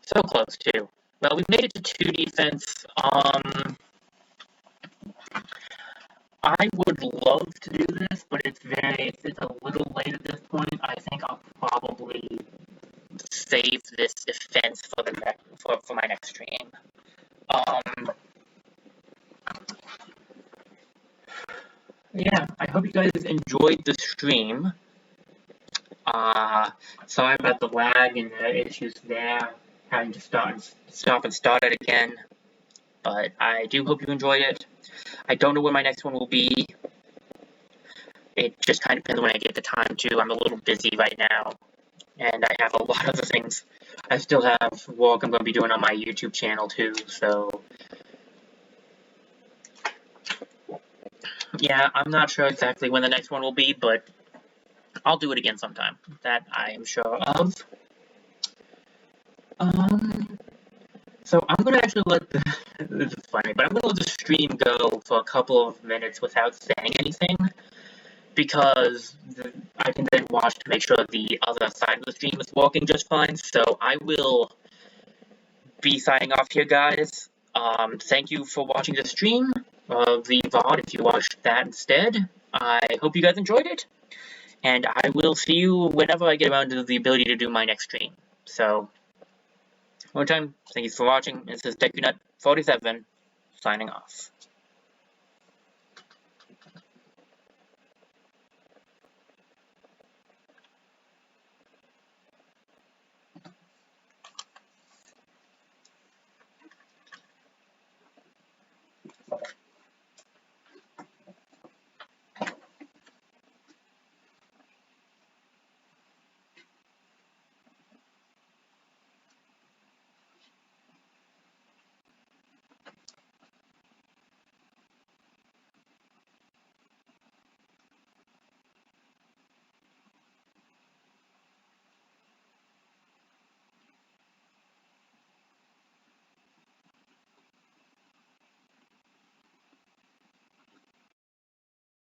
So close, too. Well, we've made it to 2 defense. I would love to do this, but it's a little late at this point. I think I'll probably save this defense for my next stream. Yeah, I hope you guys enjoyed the stream. Sorry about the lag and the issues there, having to stop and start it again. But I do hope you enjoyed it. I don't know when my next one will be. It just kind of depends when I get the time to. I'm a little busy right now, and I have a lot of other things. I still have work I'm going to be doing on my YouTube channel too, so yeah, I'm not sure exactly when the next one will be, but I'll do it again sometime. That I am sure of. So I'm going to actually this is funny, but I'm going to let the stream go for a couple of minutes without saying anything, because I can then watch to make sure the other side of the stream is working just fine. So I will be signing off here, guys. Thank you for watching the stream, the VOD, if you watched that instead. I hope you guys enjoyed it, and I will see you whenever I get around to the ability to do my next stream. So, One time, thank you for watching. This is DecuNut47 signing off. Bye-bye.